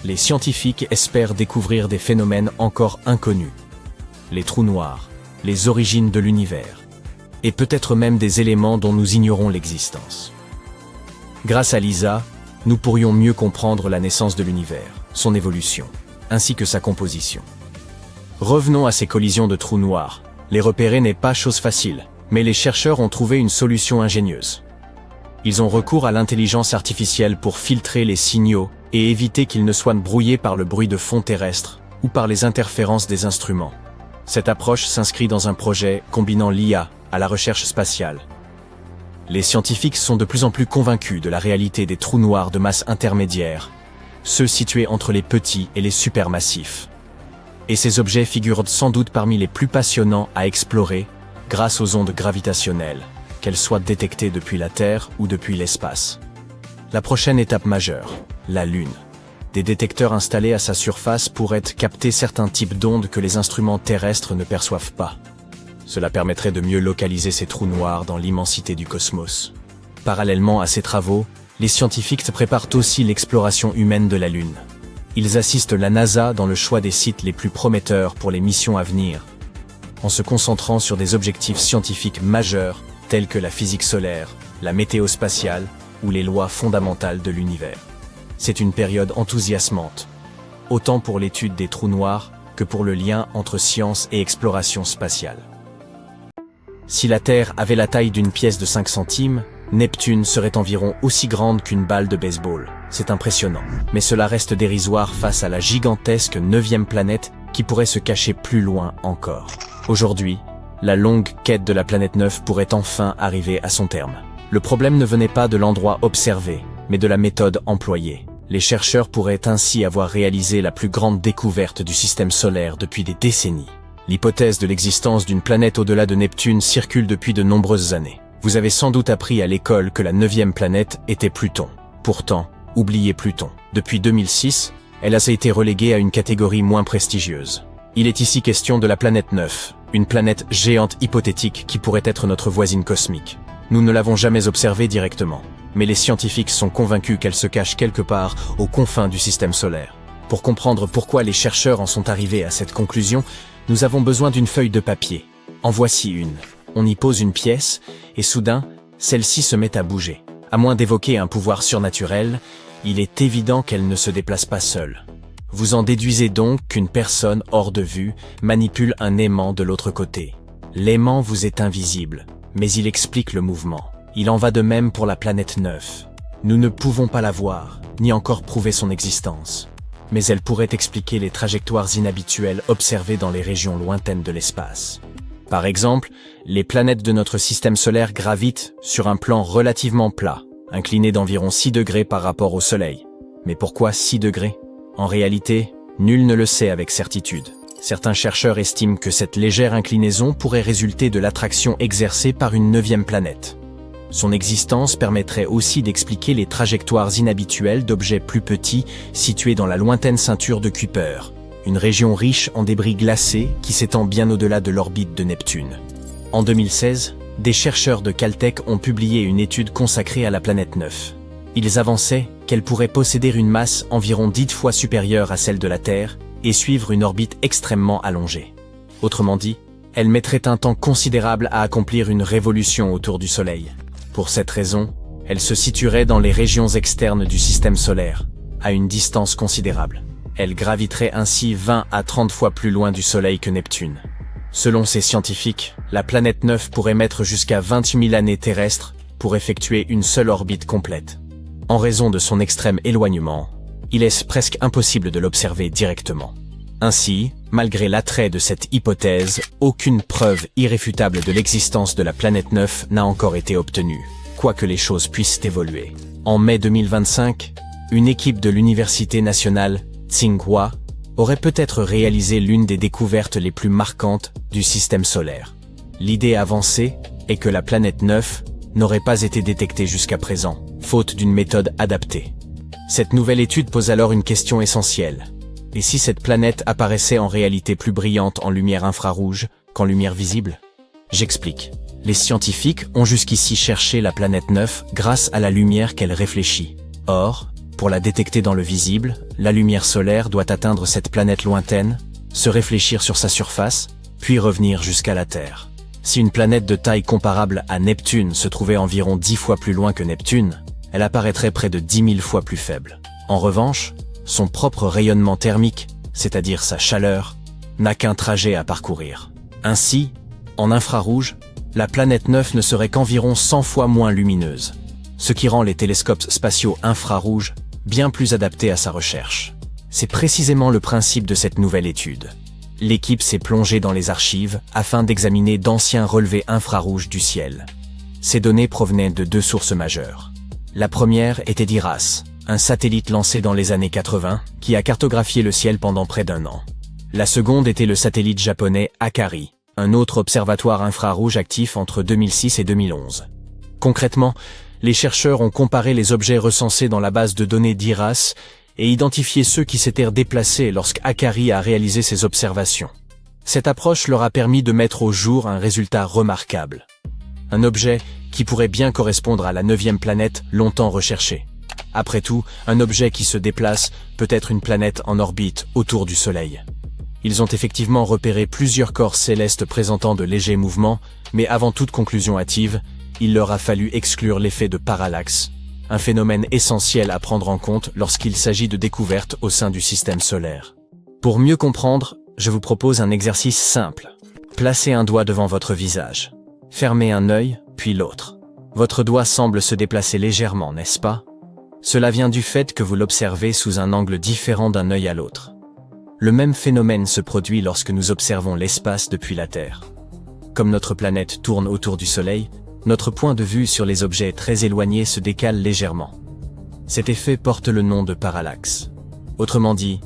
les scientifiques espèrent découvrir des phénomènes encore inconnus. Les trous noirs, les origines de l'univers, et peut-être même des éléments dont nous ignorons l'existence. Grâce à LISA, nous pourrions mieux comprendre la naissance de l'univers, son évolution, ainsi que sa composition. Revenons à ces collisions de trous noirs. Les repérer n'est pas chose facile, mais les chercheurs ont trouvé une solution ingénieuse. Ils ont recours à l'intelligence artificielle pour filtrer les signaux et éviter qu'ils ne soient brouillés par le bruit de fond terrestre ou par les interférences des instruments. Cette approche s'inscrit dans un projet combinant l'IA à la recherche spatiale. Les scientifiques sont de plus en plus convaincus de la réalité des trous noirs de masse intermédiaire, ceux situés entre les petits et les supermassifs. Et ces objets figurent sans doute parmi les plus passionnants à explorer grâce aux ondes gravitationnelles, qu'elles soient détectées depuis la Terre ou depuis l'espace. La prochaine étape majeure, la Lune. Des détecteurs installés à sa surface pourraient capter certains types d'ondes que les instruments terrestres ne perçoivent pas. Cela permettrait de mieux localiser ces trous noirs dans l'immensité du cosmos. Parallèlement à ces travaux, les scientifiques préparent aussi l'exploration humaine de la Lune. Ils assistent la NASA dans le choix des sites les plus prometteurs pour les missions à venir, en se concentrant sur des objectifs scientifiques majeurs tels que la physique solaire, la météo spatiale ou les lois fondamentales de l'univers. C'est une période enthousiasmante, autant pour l'étude des trous noirs que pour le lien entre science et exploration spatiale. Si la Terre avait la taille d'une pièce de 5 centimes, Neptune serait environ aussi grande qu'une balle de baseball. C'est impressionnant. Mais cela reste dérisoire face à la gigantesque 9e planète qui pourrait se cacher plus loin encore. Aujourd'hui, la longue quête de la planète 9 pourrait enfin arriver à son terme. Le problème ne venait pas de l'endroit observé, mais de la méthode employée. Les chercheurs pourraient ainsi avoir réalisé la plus grande découverte du système solaire depuis des décennies. L'hypothèse de l'existence d'une planète au-delà de Neptune circule depuis de nombreuses années. Vous avez sans doute appris à l'école que la 9e planète était Pluton. Pourtant, oubliez Pluton. Depuis 2006, elle a été reléguée à une catégorie moins prestigieuse. Il est ici question de la planète 9, une planète géante hypothétique qui pourrait être notre voisine cosmique. Nous ne l'avons jamais observée directement, mais les scientifiques sont convaincus qu'elle se cache quelque part aux confins du système solaire. Pour comprendre pourquoi les chercheurs en sont arrivés à cette conclusion, nous avons besoin d'une feuille de papier. En voici une. On y pose une pièce, et soudain, celle-ci se met à bouger. À moins d'évoquer un pouvoir surnaturel, il est évident qu'elle ne se déplace pas seule. Vous en déduisez donc qu'une personne hors de vue manipule un aimant de l'autre côté. L'aimant vous est invisible, mais il explique le mouvement. Il en va de même pour la planète 9. Nous ne pouvons pas la voir, ni encore prouver son existence. Mais elle pourrait expliquer les trajectoires inhabituelles observées dans les régions lointaines de l'espace. Par exemple, les planètes de notre système solaire gravitent sur un plan relativement plat, incliné d'environ 6 degrés par rapport au Soleil. Mais pourquoi 6 degrés? En réalité, nul ne le sait avec certitude. Certains chercheurs estiment que cette légère inclinaison pourrait résulter de l'attraction exercée par une 9e planète. Son existence permettrait aussi d'expliquer les trajectoires inhabituelles d'objets plus petits situés dans la lointaine ceinture de Kuiper, une région riche en débris glacés qui s'étend bien au-delà de l'orbite de Neptune. En 2016, des chercheurs de Caltech ont publié une étude consacrée à la planète 9. Ils avançaient qu'elle pourrait posséder une masse environ 10 fois supérieure à celle de la Terre et suivre une orbite extrêmement allongée. Autrement dit, elle mettrait un temps considérable à accomplir une révolution autour du Soleil. Pour cette raison, elle se situerait dans les régions externes du système solaire, à une distance considérable. Elle graviterait ainsi 20 à 30 fois plus loin du Soleil que Neptune. Selon ces scientifiques, la planète 9 pourrait mettre jusqu'à 28 000 années terrestres pour effectuer une seule orbite complète. En raison de son extrême éloignement, il est presque impossible de l'observer directement. Ainsi, malgré l'attrait de cette hypothèse, aucune preuve irréfutable de l'existence de la planète 9 n'a encore été obtenue, quoique les choses puissent évoluer. En mai 2025, une équipe de l'Université nationale Tsinghua aurait peut-être réalisé l'une des découvertes les plus marquantes du système solaire. L'idée avancée est que la planète 9 n'aurait pas été détectée jusqu'à présent, faute d'une méthode adaptée. Cette nouvelle étude pose alors une question essentielle. Et si cette planète apparaissait en réalité plus brillante en lumière infrarouge qu'en lumière visible? J'explique. Les scientifiques ont jusqu'ici cherché la planète 9 grâce à la lumière qu'elle réfléchit. Or, pour la détecter dans le visible, la lumière solaire doit atteindre cette planète lointaine, se réfléchir sur sa surface, puis revenir jusqu'à la Terre. Si une planète de taille comparable à Neptune se trouvait environ 10 fois plus loin que Neptune, elle apparaîtrait près de 10 000 fois plus faible. En revanche, son propre rayonnement thermique, c'est-à-dire sa chaleur, n'a qu'un trajet à parcourir. Ainsi, en infrarouge, la planète 9 ne serait qu'environ 100 fois moins lumineuse, ce qui rend les télescopes spatiaux infrarouges bien plus adaptés à sa recherche. C'est précisément le principe de cette nouvelle étude. L'équipe s'est plongée dans les archives afin d'examiner d'anciens relevés infrarouges du ciel. Ces données provenaient de deux sources majeures. La première était d'IRAS, un satellite lancé dans les années 80 qui a cartographié le ciel pendant près d'1 an. La seconde était le satellite japonais Akari, un autre observatoire infrarouge actif entre 2006 et 2011. Concrètement, les chercheurs ont comparé les objets recensés dans la base de données d'IRAS et identifié ceux qui s'étaient déplacés lorsqu'Akari a réalisé ses observations. Cette approche leur a permis de mettre au jour un résultat remarquable. Un objet qui pourrait bien correspondre à la 9e planète longtemps recherchée. Après tout, un objet qui se déplace peut être une planète en orbite autour du Soleil. Ils ont effectivement repéré plusieurs corps célestes présentant de légers mouvements, mais avant toute conclusion hâtive, il leur a fallu exclure l'effet de parallaxe, un phénomène essentiel à prendre en compte lorsqu'il s'agit de découvertes au sein du système solaire. Pour mieux comprendre, je vous propose un exercice simple. Placez un doigt devant votre visage. Fermez un œil, puis l'autre. Votre doigt semble se déplacer légèrement, n'est-ce pas? Cela vient du fait que vous l'observez sous un angle différent d'un œil à l'autre. Le même phénomène se produit lorsque nous observons l'espace depuis la Terre. Comme notre planète tourne autour du Soleil, notre point de vue sur les objets très éloignés se décale légèrement. Cet effet porte le nom de parallaxe. Autrement dit,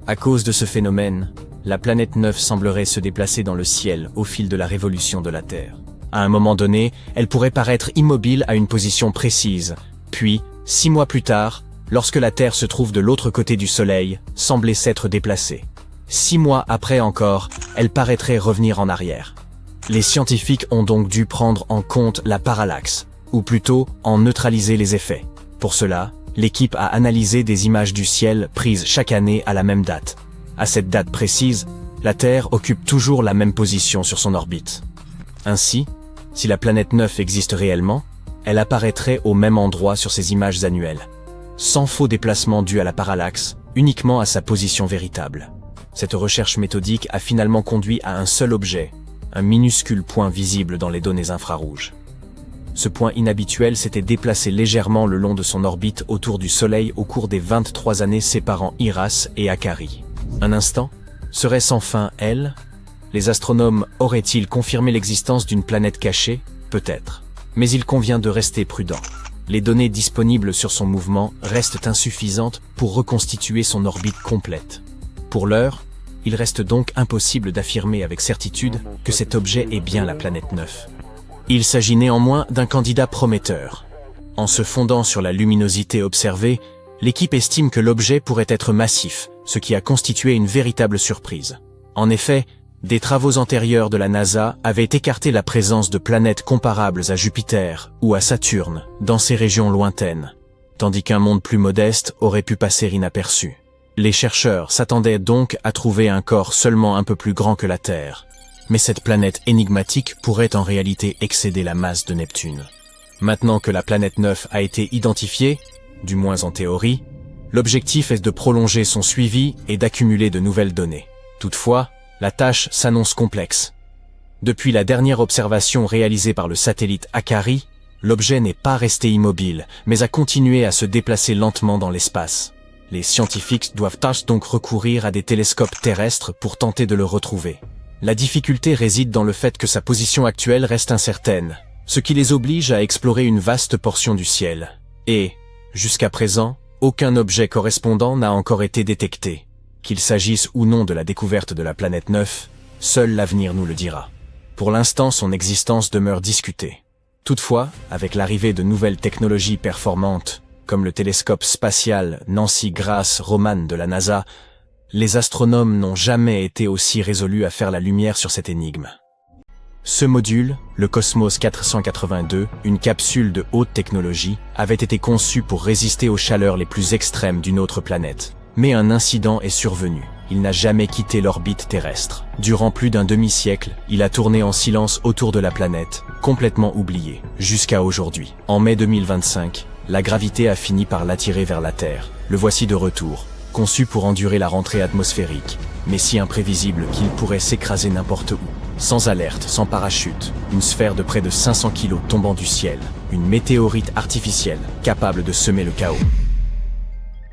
à cause de ce phénomène, la planète 9 semblerait se déplacer dans le ciel au fil de la révolution de la Terre. À un moment donné, elle pourrait paraître immobile à une position précise, puis, 6 mois plus tard, lorsque la Terre se trouve de l'autre côté du Soleil, sembler s'être déplacée. 6 mois après encore, elle paraîtrait revenir en arrière. Les scientifiques ont donc dû prendre en compte la parallaxe, ou plutôt en neutraliser les effets. Pour cela, l'équipe a analysé des images du ciel prises chaque année à la même date. À cette date précise, la Terre occupe toujours la même position sur son orbite. Ainsi, si la planète 9 existe réellement, elle apparaîtrait au même endroit sur ces images annuelles, sans faux déplacement dû à la parallaxe, uniquement à sa position véritable. Cette recherche méthodique a finalement conduit à un seul objet, un minuscule point visible dans les données infrarouges. Ce point inhabituel s'était déplacé légèrement le long de son orbite autour du Soleil au cours des 23 années séparant IRAS et Akari. Un instant, serait-ce enfin elle? Les astronomes auraient-ils confirmé l'existence d'une planète cachée? Peut-être. Mais il convient de rester prudent. Les données disponibles sur son mouvement restent insuffisantes pour reconstituer son orbite complète. Pour l'heure, il reste donc impossible d'affirmer avec certitude que cet objet est bien la planète 9. Il s'agit néanmoins d'un candidat prometteur. En se fondant sur la luminosité observée, l'équipe estime que l'objet pourrait être massif, ce qui a constitué une véritable surprise. En effet, des travaux antérieurs de la NASA avaient écarté la présence de planètes comparables à Jupiter ou à Saturne dans ces régions lointaines, tandis qu'un monde plus modeste aurait pu passer inaperçu. Les chercheurs s'attendaient donc à trouver un corps seulement un peu plus grand que la Terre, mais cette planète énigmatique pourrait en réalité excéder la masse de Neptune. Maintenant que la planète 9 a été identifiée, du moins en théorie, l'objectif est de prolonger son suivi et d'accumuler de nouvelles données. Toutefois, la tâche s'annonce complexe. Depuis la dernière observation réalisée par le satellite Akari, l'objet n'est pas resté immobile, mais a continué à se déplacer lentement dans l'espace. Les scientifiques doivent donc recourir à des télescopes terrestres pour tenter de le retrouver. La difficulté réside dans le fait que sa position actuelle reste incertaine, ce qui les oblige à explorer une vaste portion du ciel. Et, jusqu'à présent, aucun objet correspondant n'a encore été détecté. Qu'il s'agisse ou non de la découverte de la planète 9, seul l'avenir nous le dira. Pour l'instant, son existence demeure discutée. Toutefois, avec l'arrivée de nouvelles technologies performantes, comme le télescope spatial Nancy Grace Roman de la NASA, les astronomes n'ont jamais été aussi résolus à faire la lumière sur cette énigme. Ce module, le Cosmos 482, une capsule de haute technologie, avait été conçu pour résister aux chaleurs les plus extrêmes d'une autre planète. Mais un incident est survenu. Il n'a jamais quitté l'orbite terrestre. Durant plus d'un demi-siècle, il a tourné en silence autour de la planète, complètement oublié, jusqu'à aujourd'hui. En mai 2025, la gravité a fini par l'attirer vers la Terre. Le voici de retour, conçu pour endurer la rentrée atmosphérique, mais si imprévisible qu'il pourrait s'écraser n'importe où. Sans alerte, sans parachute, une sphère de près de 500 kg tombant du ciel, une météorite artificielle, capable de semer le chaos.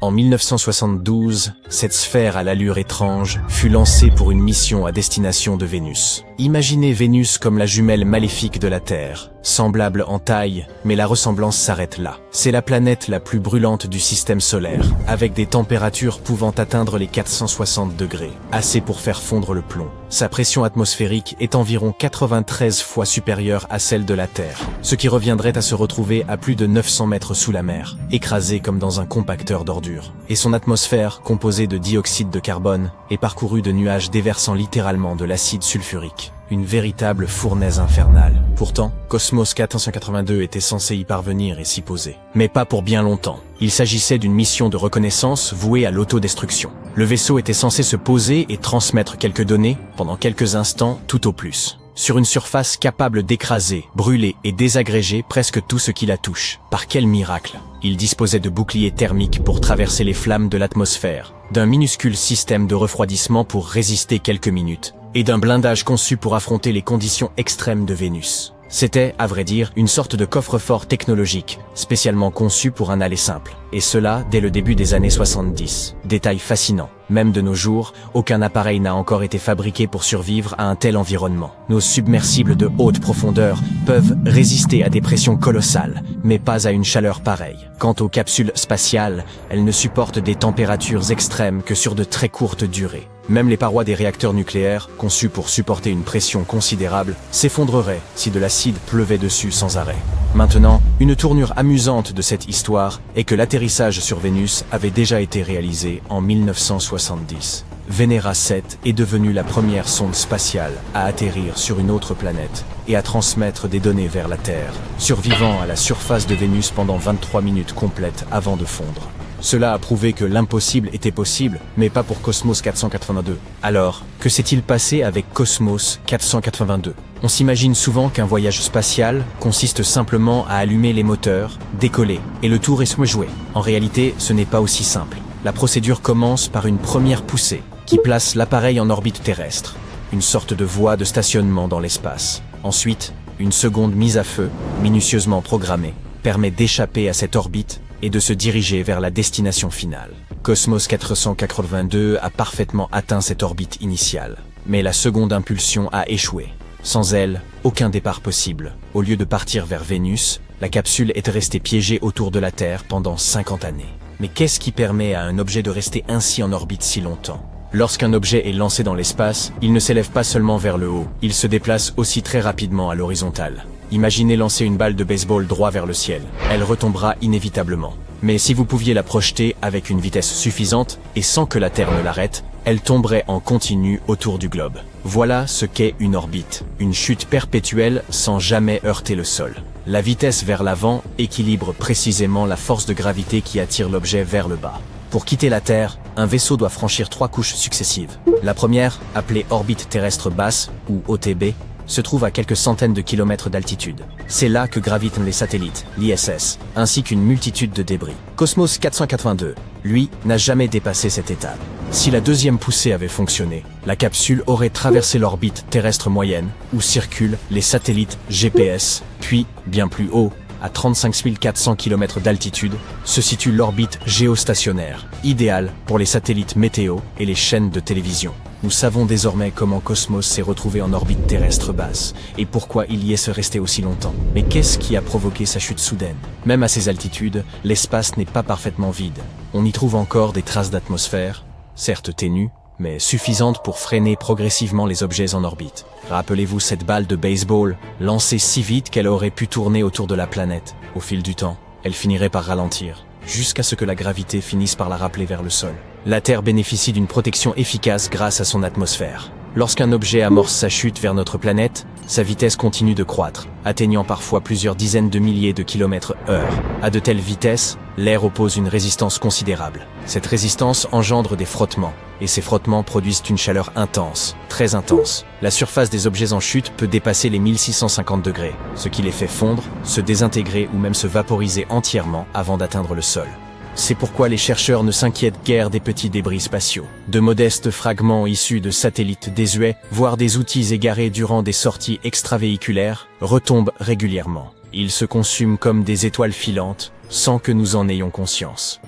En 1972, cette sphère à l'allure étrange fut lancée pour une mission à destination de Vénus. Imaginez Vénus comme la jumelle maléfique de la Terre, semblable en taille, mais la ressemblance s'arrête là. C'est la planète la plus brûlante du système solaire, avec des températures pouvant atteindre les 460 degrés, assez pour faire fondre le plomb. Sa pression atmosphérique est environ 93 fois supérieure à celle de la Terre, ce qui reviendrait à se retrouver à plus de 900 mètres sous la mer, écrasé comme dans un compacteur d'ordures. Et son atmosphère, composée de dioxyde de carbone, est parcourue de nuages déversant littéralement de l'acide sulfurique. Une véritable fournaise infernale. Pourtant, Cosmos 482 était censé y parvenir et s'y poser. Mais pas pour bien longtemps. Il s'agissait d'une mission de reconnaissance vouée à l'autodestruction. Le vaisseau était censé se poser et transmettre quelques données, pendant quelques instants, tout au plus, sur une surface capable d'écraser, brûler et désagréger presque tout ce qui la touche. Par quel miracle! Il disposait de boucliers thermiques pour traverser les flammes de l'atmosphère, d'un minuscule système de refroidissement pour résister quelques minutes, et d'un blindage conçu pour affronter les conditions extrêmes de Vénus. C'était, à vrai dire, une sorte de coffre-fort technologique, spécialement conçu pour un aller simple. Et cela dès le début des années 70. Détail fascinant. Même de nos jours, aucun appareil n'a encore été fabriqué pour survivre à un tel environnement. Nos submersibles de haute profondeur peuvent résister à des pressions colossales, mais pas à une chaleur pareille. Quant aux capsules spatiales, elles ne supportent des températures extrêmes que sur de très courtes durées. Même les parois des réacteurs nucléaires, conçus pour supporter une pression considérable, s'effondreraient si de l'acide pleuvait dessus sans arrêt. Maintenant, une tournure amusante de cette histoire est que l'atterrissage sur Vénus avait déjà été réalisé en 1970. Venera 7 est devenue la première sonde spatiale à atterrir sur une autre planète et à transmettre des données vers la Terre, survivant à la surface de Vénus pendant 23 minutes complètes avant de fondre. Cela a prouvé que l'impossible était possible, mais pas pour Cosmos 482. Alors, que s'est-il passé avec Cosmos 482 ? On s'imagine souvent qu'un voyage spatial consiste simplement à allumer les moteurs, décoller, et le tour est joué. En réalité, ce n'est pas aussi simple. La procédure commence par une première poussée, qui place l'appareil en orbite terrestre, une sorte de voie de stationnement dans l'espace. Ensuite, une seconde mise à feu, minutieusement programmée, permet d'échapper à cette orbite et de se diriger vers la destination finale. Cosmos 482 a parfaitement atteint cette orbite initiale, mais la seconde impulsion a échoué. Sans elle, aucun départ possible. Au lieu de partir vers Vénus, la capsule est restée piégée autour de la Terre pendant 50 années. Mais qu'est-ce qui permet à un objet de rester ainsi en orbite si longtemps ? Lorsqu'un objet est lancé dans l'espace, il ne s'élève pas seulement vers le haut, il se déplace aussi très rapidement à l'horizontale. Imaginez lancer une balle de baseball droit vers le ciel. Elle retombera inévitablement. Mais si vous pouviez la projeter avec une vitesse suffisante et sans que la Terre ne l'arrête, elle tomberait en continu autour du globe. Voilà ce qu'est une orbite. Une chute perpétuelle sans jamais heurter le sol. La vitesse vers l'avant équilibre précisément la force de gravité qui attire l'objet vers le bas. Pour quitter la Terre, un vaisseau doit franchir 3 couches successives. La première, appelée orbite terrestre basse, ou OTB, se trouve à quelques centaines de kilomètres d'altitude. C'est là que gravitent les satellites, l'ISS, ainsi qu'une multitude de débris. Cosmos 482, lui, n'a jamais dépassé cette étape. Si la deuxième poussée avait fonctionné, la capsule aurait traversé l'orbite terrestre moyenne, où circulent les satellites GPS, puis, bien plus haut, à 35 400 km d'altitude, se situe l'orbite géostationnaire, idéale pour les satellites météo et les chaînes de télévision. Nous savons désormais comment Cosmos s'est retrouvé en orbite terrestre basse et pourquoi il y est resté aussi longtemps. Mais qu'est-ce qui a provoqué sa chute soudaine ? Même à ces altitudes, l'espace n'est pas parfaitement vide. On y trouve encore des traces d'atmosphère, certes ténues, mais suffisantes pour freiner progressivement les objets en orbite. Rappelez-vous cette balle de baseball, lancée si vite qu'elle aurait pu tourner autour de la planète. Au fil du temps, elle finirait par ralentir. jusqu'à ce que la gravité finisse par la rappeler vers le sol. La Terre bénéficie d'une protection efficace grâce à son atmosphère. Lorsqu'un objet amorce sa chute vers notre planète, sa vitesse continue de croître, atteignant parfois plusieurs dizaines de milliers de km/h. À de telles vitesses, l'air oppose une résistance considérable. Cette résistance engendre des frottements, et ces frottements produisent une chaleur intense, très intense. La surface des objets en chute peut dépasser les 1650 degrés, ce qui les fait fondre, se désintégrer ou même se vaporiser entièrement avant d'atteindre le sol. C'est pourquoi les chercheurs ne s'inquiètent guère des petits débris spatiaux. De modestes fragments issus de satellites désuets, voire des outils égarés durant des sorties extravéhiculaires, retombent régulièrement. Ils se consument comme des étoiles filantes, sans que nous en ayons conscience.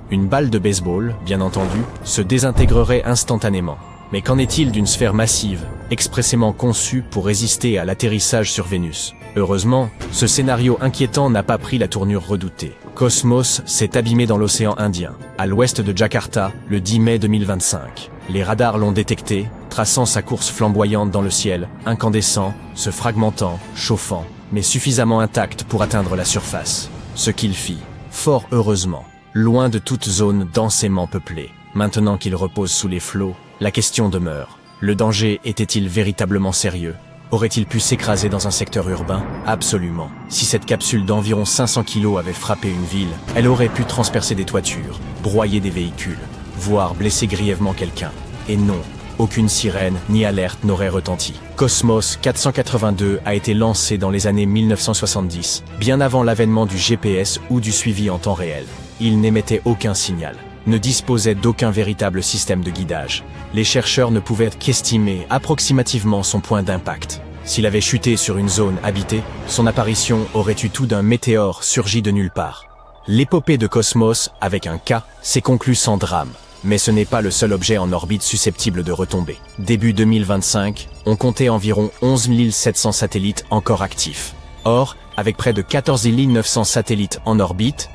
Une balle de baseball, bien entendu, se désintégrerait instantanément. Mais qu'en est-il d'une sphère massive, expressément conçue pour résister à l'atterrissage sur Vénus? Heureusement, ce scénario inquiétant n'a pas pris la tournure redoutée. Cosmos s'est abîmé dans l'océan Indien, à l'ouest de Jakarta, le 10 mai 2025. Les radars l'ont détecté, traçant sa course flamboyante dans le ciel, incandescent, se fragmentant, chauffant, mais suffisamment intact pour atteindre la surface. Ce qu'il fit, fort heureusement, loin de toute zone densément peuplée. Maintenant qu'il repose sous les flots, la question demeure. Le danger était-il véritablement sérieux? Aurait-il pu s'écraser dans un secteur urbain? Absolument. Si cette capsule d'environ 500 kg avait frappé une ville, elle aurait pu transpercer des toitures, broyer des véhicules, voire blesser grièvement quelqu'un. Et non, aucune sirène ni alerte n'aurait retenti. Cosmos 482 a été lancé dans les années 1970, bien avant l'avènement du GPS ou du suivi en temps réel. Il n'émettait aucun signal, ne disposait d'aucun véritable système de guidage. Les chercheurs ne pouvaient qu'estimer approximativement son point d'impact. S'il avait chuté sur une zone habitée, son apparition aurait eu tout d'un météore surgi de nulle part. L'épopée de Cosmos, avec un K, s'est conclue sans drame. Mais ce n'est pas le seul objet en orbite susceptible de retomber. Début 2025, on comptait environ 11 700 satellites encore actifs. Or, avec près de 14 900 satellites en orbite,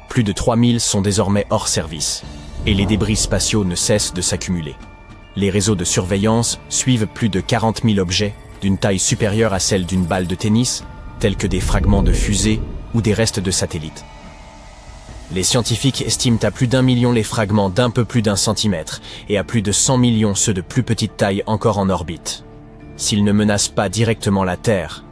plus de 3000 sont désormais hors service. Et les débris spatiaux ne cessent de s'accumuler. Les réseaux de surveillance suivent plus de 40 000 objets, d'une taille supérieure à celle d'une balle de tennis, tels que des fragments de fusées ou des restes de satellites. Les scientifiques estiment à plus d'1 million les fragments d'un peu plus d'1 centimètre et à plus de 100 millions ceux de plus petite taille encore en orbite. S'ils ne menacent pas directement la Terre,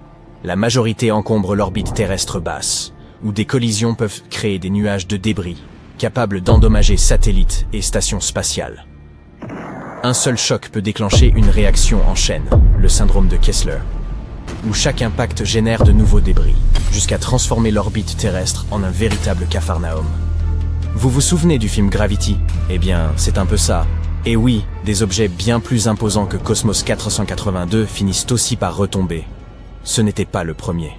la majorité encombre l'orbite terrestre basse, où des collisions peuvent créer des nuages de débris, capables d'endommager satellites et stations spatiales. Un seul choc peut déclencher une réaction en chaîne, le syndrome de Kessler, où chaque impact génère de nouveaux débris, jusqu'à transformer l'orbite terrestre en un véritable capharnaüm. Vous vous souvenez du film Gravity? Eh bien, c'est un peu ça. Et oui, des objets bien plus imposants que Cosmos 482 finissent aussi par retomber. Ce n'était pas le premier.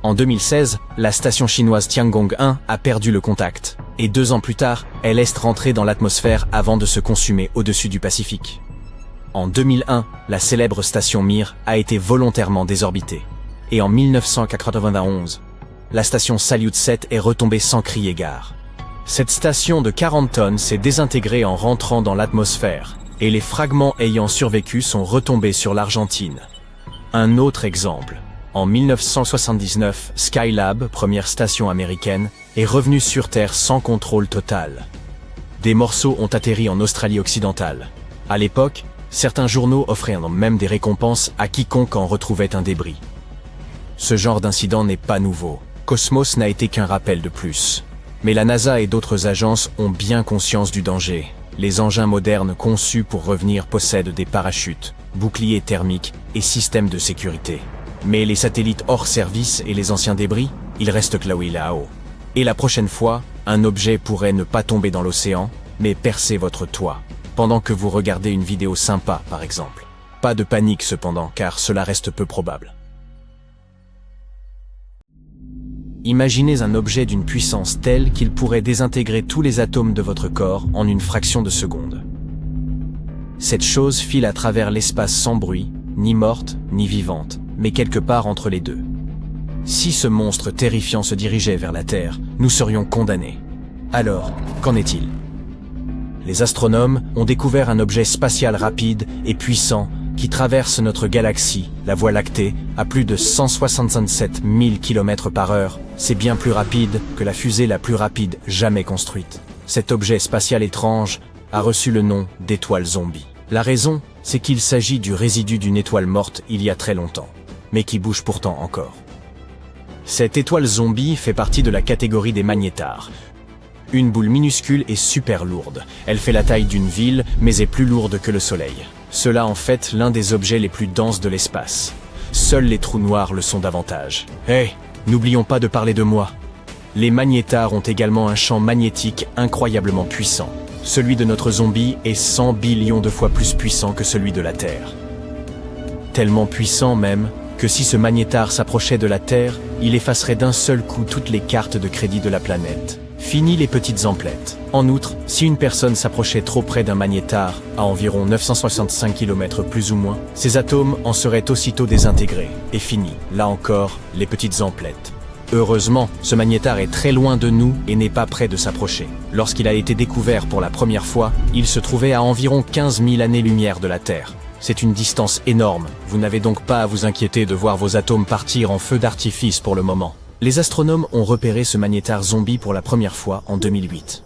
En 2016, la station chinoise Tiangong-1 a perdu le contact, et 2 ans plus tard, elle est rentrée dans l'atmosphère avant de se consumer au-dessus du Pacifique. En 2001, la célèbre station Mir a été volontairement désorbitée. Et en 1991, la station Salyut 7 est retombée sans cri et gare. Cette station de 40 tonnes s'est désintégrée en rentrant dans l'atmosphère, et les fragments ayant survécu sont retombés sur l'Argentine. Un autre exemple. En 1979, Skylab, première station américaine, est revenue sur Terre sans contrôle total. Des morceaux ont atterri en Australie occidentale. À l'époque, certains journaux offraient même des récompenses à quiconque en retrouvait un débris. Ce genre d'incident n'est pas nouveau. Cosmos n'a été qu'un rappel de plus. Mais la NASA et d'autres agences ont bien conscience du danger. Les engins modernes conçus pour revenir possèdent des parachutes, boucliers thermiques et systèmes de sécurité. Mais les satellites hors service et les anciens débris, ils restent là où il est là-haut. Et la prochaine fois, un objet pourrait ne pas tomber dans l'océan, mais percer votre toit, pendant que vous regardez une vidéo sympa, par exemple. Pas de panique cependant, car cela reste peu probable. Imaginez un objet d'une puissance telle qu'il pourrait désintégrer tous les atomes de votre corps en une fraction de seconde. Cette chose file à travers l'espace sans bruit, ni morte, ni vivante, mais quelque part entre les deux. Si ce monstre terrifiant se dirigeait vers la Terre, nous serions condamnés. Alors, qu'en est-il? Les astronomes ont découvert un objet spatial rapide et puissant qui traverse notre galaxie, la Voie lactée, à plus de 167 000 km/h. C'est bien plus rapide que la fusée la plus rapide jamais construite. Cet objet spatial étrange a reçu le nom d'étoile zombie. La raison, c'est qu'il s'agit du résidu d'une étoile morte il y a très longtemps, mais qui bouge pourtant encore. Cette étoile zombie fait partie de la catégorie des magnétars. Une boule minuscule et super lourde. Elle fait la taille d'une ville, mais est plus lourde que le Soleil. Cela en fait l'un des objets les plus denses de l'espace. Seuls les trous noirs le sont davantage. N'oublions pas de parler de moi. Les magnétars ont également un champ magnétique incroyablement puissant. Celui de notre zombie est 100 billions de fois plus puissant que celui de la Terre. Tellement puissant même que si ce magnétar s'approchait de la Terre, il effacerait d'un seul coup toutes les cartes de crédit de la planète. Fini les petites emplettes. En outre, si une personne s'approchait trop près d'un magnétar, à environ 965 km plus ou moins, ses atomes en seraient aussitôt désintégrés. Et fini, là encore, les petites emplettes. Heureusement, ce magnétar est très loin de nous et n'est pas près de s'approcher. Lorsqu'il a été découvert pour la première fois, il se trouvait à environ 15 000 années-lumière de la Terre. C'est une distance énorme, vous n'avez donc pas à vous inquiéter de voir vos atomes partir en feu d'artifice pour le moment. Les astronomes ont repéré ce magnétar zombie pour la première fois en 2008.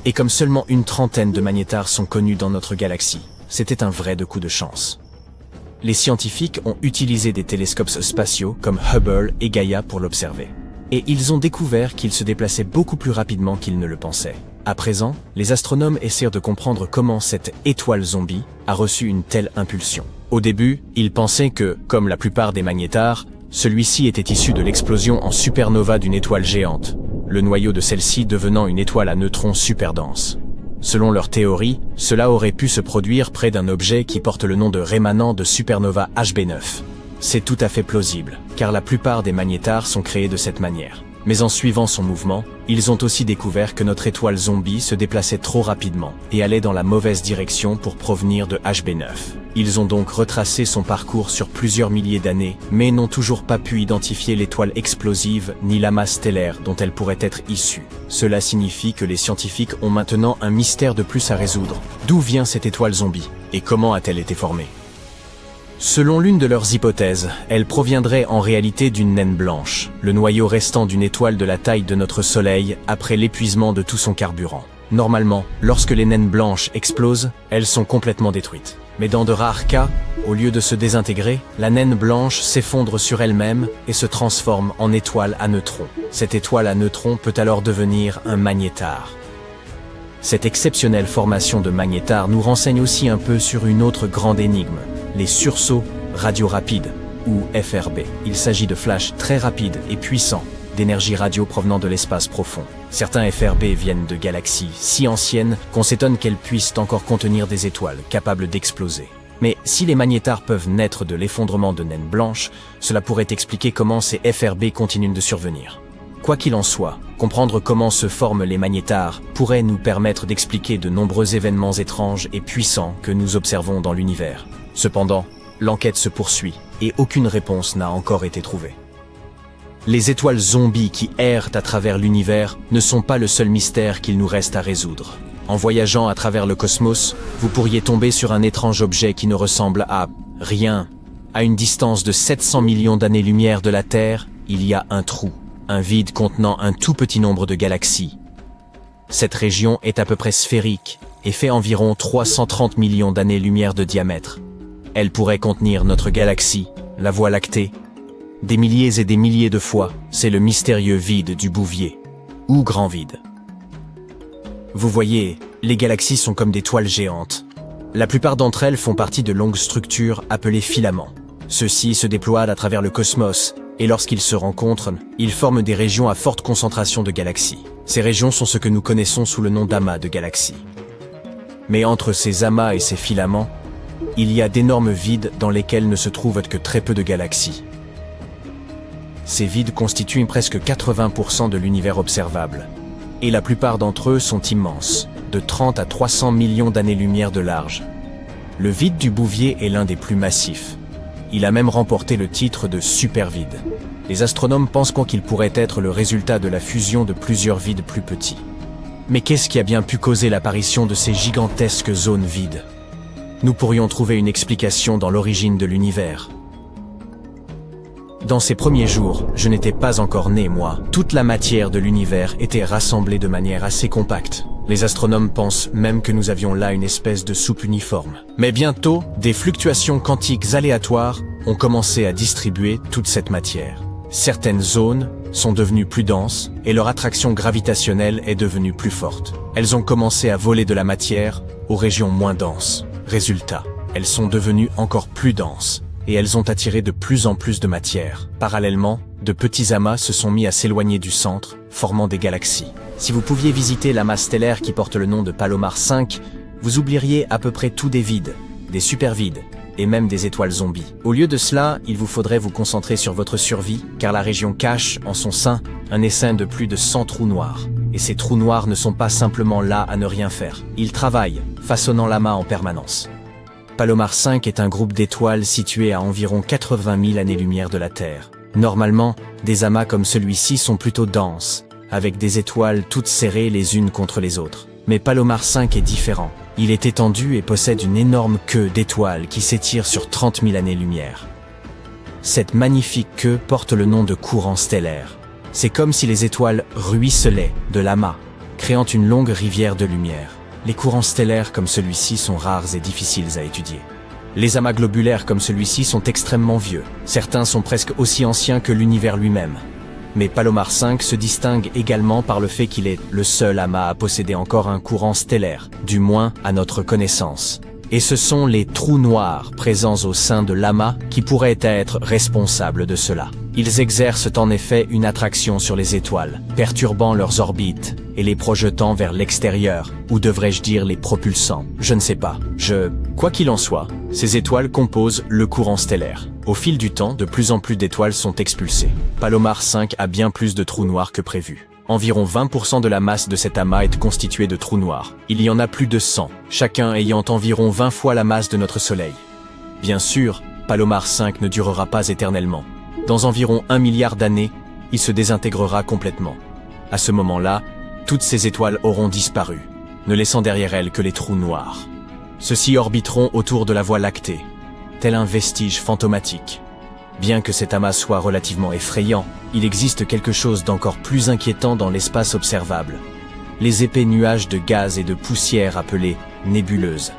Et comme seulement une trentaine de magnétars sont connus dans notre galaxie, c'était un vrai coup de chance. Les scientifiques ont utilisé des télescopes spatiaux comme Hubble et Gaia pour l'observer. Et ils ont découvert qu'il se déplaçait beaucoup plus rapidement qu'ils ne le pensaient. À présent, les astronomes essaient de comprendre comment cette étoile zombie a reçu une telle impulsion. Au début, ils pensaient que, comme la plupart des magnétars, celui-ci était issu de l'explosion en supernova d'une étoile géante, le noyau de celle-ci devenant une étoile à neutrons super dense. Selon leur théorie, cela aurait pu se produire près d'un objet qui porte le nom de rémanent de supernova HB9. C'est tout à fait plausible, car la plupart des magnétars sont créés de cette manière. Mais en suivant son mouvement, ils ont aussi découvert que notre étoile zombie se déplaçait trop rapidement et allait dans la mauvaise direction pour provenir de HB9. Ils ont donc retracé son parcours sur plusieurs milliers d'années, mais n'ont toujours pas pu identifier l'étoile explosive ni la masse stellaire dont elle pourrait être issue. Cela signifie que les scientifiques ont maintenant un mystère de plus à résoudre. D'où vient cette étoile zombie et comment a-t-elle été formée ? Selon l'une de leurs hypothèses, elle proviendrait en réalité d'une naine blanche, le noyau restant d'une étoile de la taille de notre Soleil après l'épuisement de tout son carburant. Normalement, lorsque les naines blanches explosent, elles sont complètement détruites. Mais dans de rares cas, au lieu de se désintégrer, la naine blanche s'effondre sur elle-même et se transforme en étoile à neutrons. Cette étoile à neutrons peut alors devenir un magnétar. Cette exceptionnelle formation de magnétars nous renseigne aussi un peu sur une autre grande énigme, les sursauts radio rapides, ou FRB. Il s'agit de flashs très rapides et puissants d'énergie radio provenant de l'espace profond. Certains FRB viennent de galaxies si anciennes qu'on s'étonne qu'elles puissent encore contenir des étoiles capables d'exploser. Mais si les magnétars peuvent naître de l'effondrement de naines blanches, cela pourrait expliquer comment ces FRB continuent de survenir. Quoi qu'il en soit, comprendre comment se forment les magnétars pourrait nous permettre d'expliquer de nombreux événements étranges et puissants que nous observons dans l'univers. Cependant, l'enquête se poursuit et aucune réponse n'a encore été trouvée. Les étoiles zombies qui errent à travers l'univers ne sont pas le seul mystère qu'il nous reste à résoudre. En voyageant à travers le cosmos, vous pourriez tomber sur un étrange objet qui ne ressemble à rien. À une distance de 700 millions d'années-lumière de la Terre, il y a un trou, un vide contenant un tout petit nombre de galaxies. Cette région est à peu près sphérique et fait environ 330 millions d'années-lumière de diamètre. Elle pourrait contenir notre galaxie, la Voie lactée. Des milliers et des milliers de fois, c'est le mystérieux vide du Bouvier, ou grand vide. Vous voyez, les galaxies sont comme des toiles géantes. La plupart d'entre elles font partie de longues structures appelées filaments. Ceux-ci se déploient à travers le cosmos, et lorsqu'ils se rencontrent, ils forment des régions à forte concentration de galaxies. Ces régions sont ce que nous connaissons sous le nom d'amas de galaxies. Mais entre ces amas et ces filaments, il y a d'énormes vides dans lesquels ne se trouvent que très peu de galaxies. Ces vides constituent presque 80% de l'univers observable, et la plupart d'entre eux sont immenses, de 30 à 300 millions d'années-lumière de large. Le vide du Bouvier est l'un des plus massifs. Il a même remporté le titre de supervide. Les astronomes pensent qu'il pourrait être le résultat de la fusion de plusieurs vides plus petits. Mais qu'est-ce qui a bien pu causer l'apparition de ces gigantesques zones vides ? nous pourrions trouver une explication dans l'origine de l'univers. Dans ces premiers jours, je n'étais pas encore né, moi. Toute la matière de l'univers était rassemblée de manière assez compacte. Les astronomes pensent même que nous avions là une espèce de soupe uniforme. Mais bientôt, des fluctuations quantiques aléatoires ont commencé à distribuer toute cette matière. Certaines zones sont devenues plus denses et leur attraction gravitationnelle est devenue plus forte. Elles ont commencé à voler de la matière aux régions moins denses. Résultat, elles sont devenues encore plus denses et elles ont attiré de plus en plus de matière. Parallèlement, de petits amas se sont mis à s'éloigner du centre, formant des galaxies. Si vous pouviez visiter l'amas stellaire qui porte le nom de Palomar 5, vous oublieriez à peu près tout des vides, des super-vides, et même des étoiles zombies. Au lieu de cela, il vous faudrait vous concentrer sur votre survie, car la région cache, en son sein, un essaim de plus de 100 trous noirs. Et ces trous noirs ne sont pas simplement là à ne rien faire. Ils travaillent, façonnant l'amas en permanence. Palomar 5 est un groupe d'étoiles situé à environ 80 000 années-lumière de la Terre. Normalement, des amas comme celui-ci sont plutôt denses, avec des étoiles toutes serrées les unes contre les autres. Mais Palomar 5 est différent. Il est étendu et possède une énorme queue d'étoiles qui s'étire sur 30 000 années-lumière. Cette magnifique queue porte le nom de courant stellaire. C'est comme si les étoiles ruisselaient de l'amas, créant une longue rivière de lumière. Les courants stellaires comme celui-ci sont rares et difficiles à étudier. Les amas globulaires comme celui-ci sont extrêmement vieux. Certains sont presque aussi anciens que l'univers lui-même. Mais Palomar 5 se distingue également par le fait qu'il est le seul amas à posséder encore un courant stellaire, du moins à notre connaissance. Et ce sont les trous noirs présents au sein de l'amas qui pourraient être responsables de cela. Ils exercent en effet une attraction sur les étoiles, perturbant leurs orbites et les projetant vers l'extérieur, ou devrais-je dire les propulsant, je ne sais pas. Quoi qu'il en soit, ces étoiles composent le courant stellaire. Au fil du temps, de plus en plus d'étoiles sont expulsées. Palomar 5 a bien plus de trous noirs que prévu. Environ 20% de la masse de cet amas est constituée de trous noirs. Il y en a plus de 100, chacun ayant environ 20 fois la masse de notre Soleil. Bien sûr, Palomar 5 ne durera pas éternellement. Dans environ 1 milliard d'années, il se désintégrera complètement. À ce moment-là, toutes ces étoiles auront disparu, ne laissant derrière elles que les trous noirs. Ceux-ci orbiteront autour de la Voie lactée, tel un vestige fantomatique. Bien que cet amas soit relativement effrayant, il existe quelque chose d'encore plus inquiétant dans l'espace observable. Les épais nuages de gaz et de poussière appelés nébuleuses.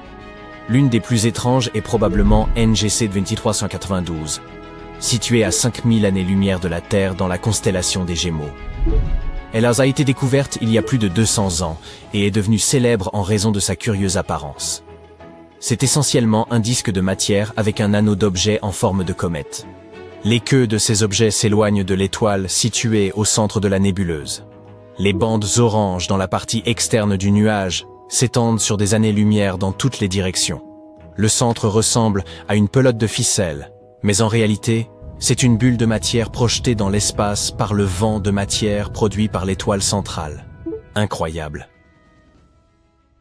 L'une des plus étranges est probablement NGC 2392, située à 5000 années-lumière de la Terre dans la constellation des Gémeaux. Elle a été découverte il y a plus de 200 ans et est devenue célèbre en raison de sa curieuse apparence. C'est essentiellement un disque de matière avec un anneau d'objets en forme de comète. Les queues de ces objets s'éloignent de l'étoile située au centre de la nébuleuse. Les bandes oranges dans la partie externe du nuage s'étendent sur des années-lumière dans toutes les directions. Le centre ressemble à une pelote de ficelle, mais en réalité, c'est une bulle de matière projetée dans l'espace par le vent de matière produit par l'étoile centrale. Incroyable.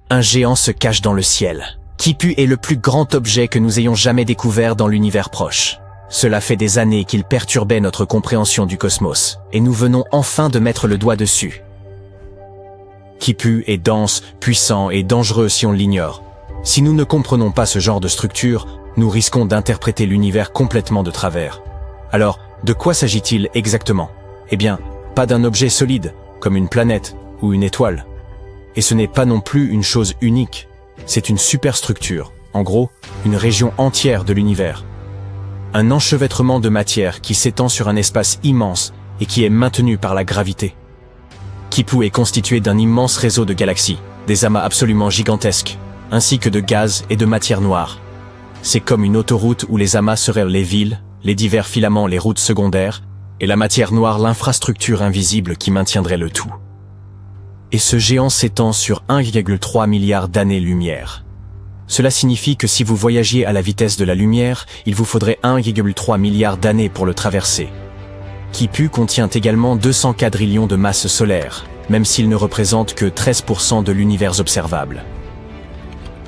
Un géant se cache dans le ciel. Kipu est le plus grand objet que nous ayons jamais découvert dans l'univers proche. Cela fait des années qu'il perturbait notre compréhension du cosmos, et nous venons enfin de mettre le doigt dessus. Kipu est dense, puissant et dangereux si on l'ignore. Si nous ne comprenons pas ce genre de structure, nous risquons d'interpréter l'univers complètement de travers. Alors, de quoi s'agit-il exactement? Eh bien, pas d'un objet solide, comme une planète ou une étoile. Et ce n'est pas non plus une chose unique. C'est une superstructure, en gros, une région entière de l'univers. Un enchevêtrement de matière qui s'étend sur un espace immense et qui est maintenu par la gravité. Kipu est constitué d'un immense réseau de galaxies, des amas absolument gigantesques, ainsi que de gaz et de matière noire. C'est comme une autoroute où les amas seraient les villes, les divers filaments les routes secondaires, et la matière noire l'infrastructure invisible qui maintiendrait le tout. Et ce géant s'étend sur 1,3 milliard d'années-lumière. Cela signifie que si vous voyagiez à la vitesse de la lumière, il vous faudrait 1,3 milliard d'années pour le traverser. Kipu contient également 200 quadrillions de masse solaire, même s'il ne représente que 13% de l'univers observable.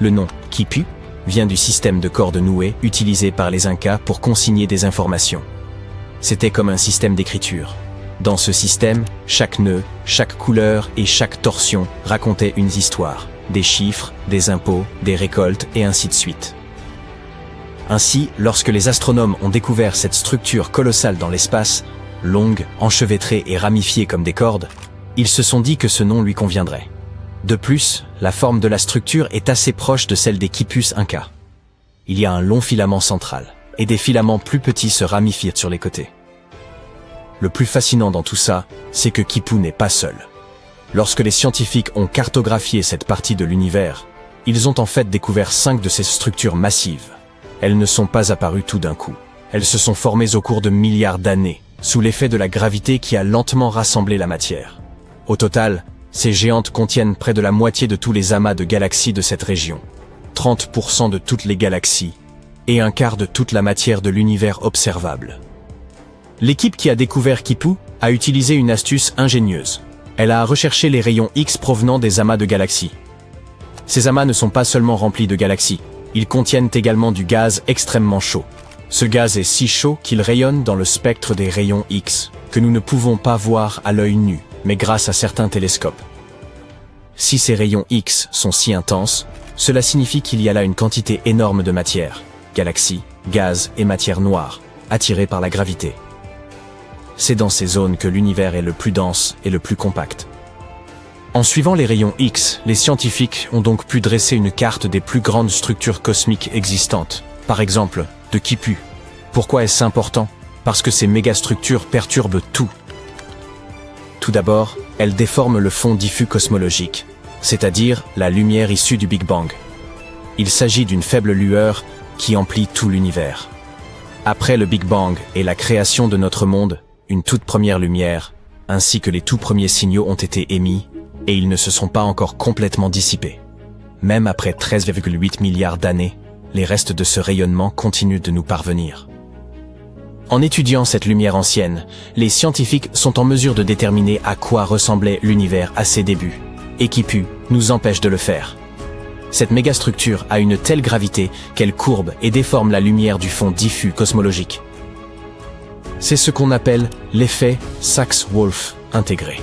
Le nom Kipu vient du système de cordes nouées utilisé par les Incas pour consigner des informations. C'était comme un système d'écriture. Dans ce système, chaque nœud, chaque couleur et chaque torsion racontait une histoire. Des chiffres, des impôts, des récoltes et ainsi de suite. Ainsi, lorsque les astronomes ont découvert cette structure colossale dans l'espace, longue, enchevêtrée et ramifiée comme des cordes, ils se sont dit que ce nom lui conviendrait. De plus, la forme de la structure est assez proche de celle des quipus incas. Il y a un long filament central, et des filaments plus petits se ramifient sur les côtés. Le plus fascinant dans tout ça, c'est que Quipu n'est pas seul. Lorsque les scientifiques ont cartographié cette partie de l'univers, ils ont en fait découvert 5 de ces structures massives. Elles ne sont pas apparues tout d'un coup. Elles se sont formées au cours de milliards d'années, sous l'effet de la gravité qui a lentement rassemblé la matière. Au total, ces géantes contiennent près de la moitié de tous les amas de galaxies de cette région, 30% de toutes les galaxies, et un quart de toute la matière de l'univers observable. L'équipe qui a découvert Quipu a utilisé une astuce ingénieuse. Elle a recherché les rayons X provenant des amas de galaxies. Ces amas ne sont pas seulement remplis de galaxies, ils contiennent également du gaz extrêmement chaud. Ce gaz est si chaud qu'il rayonne dans le spectre des rayons X, que nous ne pouvons pas voir à l'œil nu, mais grâce à certains télescopes. Si ces rayons X sont si intenses, cela signifie qu'il y a là une quantité énorme de matière, galaxies, gaz et matière noire, attirées par la gravité. C'est dans ces zones que l'univers est le plus dense et le plus compact. En suivant les rayons X, les scientifiques ont donc pu dresser une carte des plus grandes structures cosmiques existantes, par exemple, de Quipu. Pourquoi est-ce important? Parce que ces mégastructures perturbent tout. Tout d'abord, elles déforment le fond diffus cosmologique, c'est-à-dire la lumière issue du Big Bang. Il s'agit d'une faible lueur qui emplit tout l'univers. Après le Big Bang et la création de notre monde, une toute première lumière, ainsi que les tout premiers signaux ont été émis, et ils ne se sont pas encore complètement dissipés. Même après 13,8 milliards d'années, les restes de ce rayonnement continuent de nous parvenir. En étudiant cette lumière ancienne, les scientifiques sont en mesure de déterminer à quoi ressemblait l'univers à ses débuts, et Quipu nous empêche de le faire. Cette mégastructure a une telle gravité qu'elle courbe et déforme la lumière du fond diffus cosmologique. C'est ce qu'on appelle l'effet Sachs-Wolfe intégré.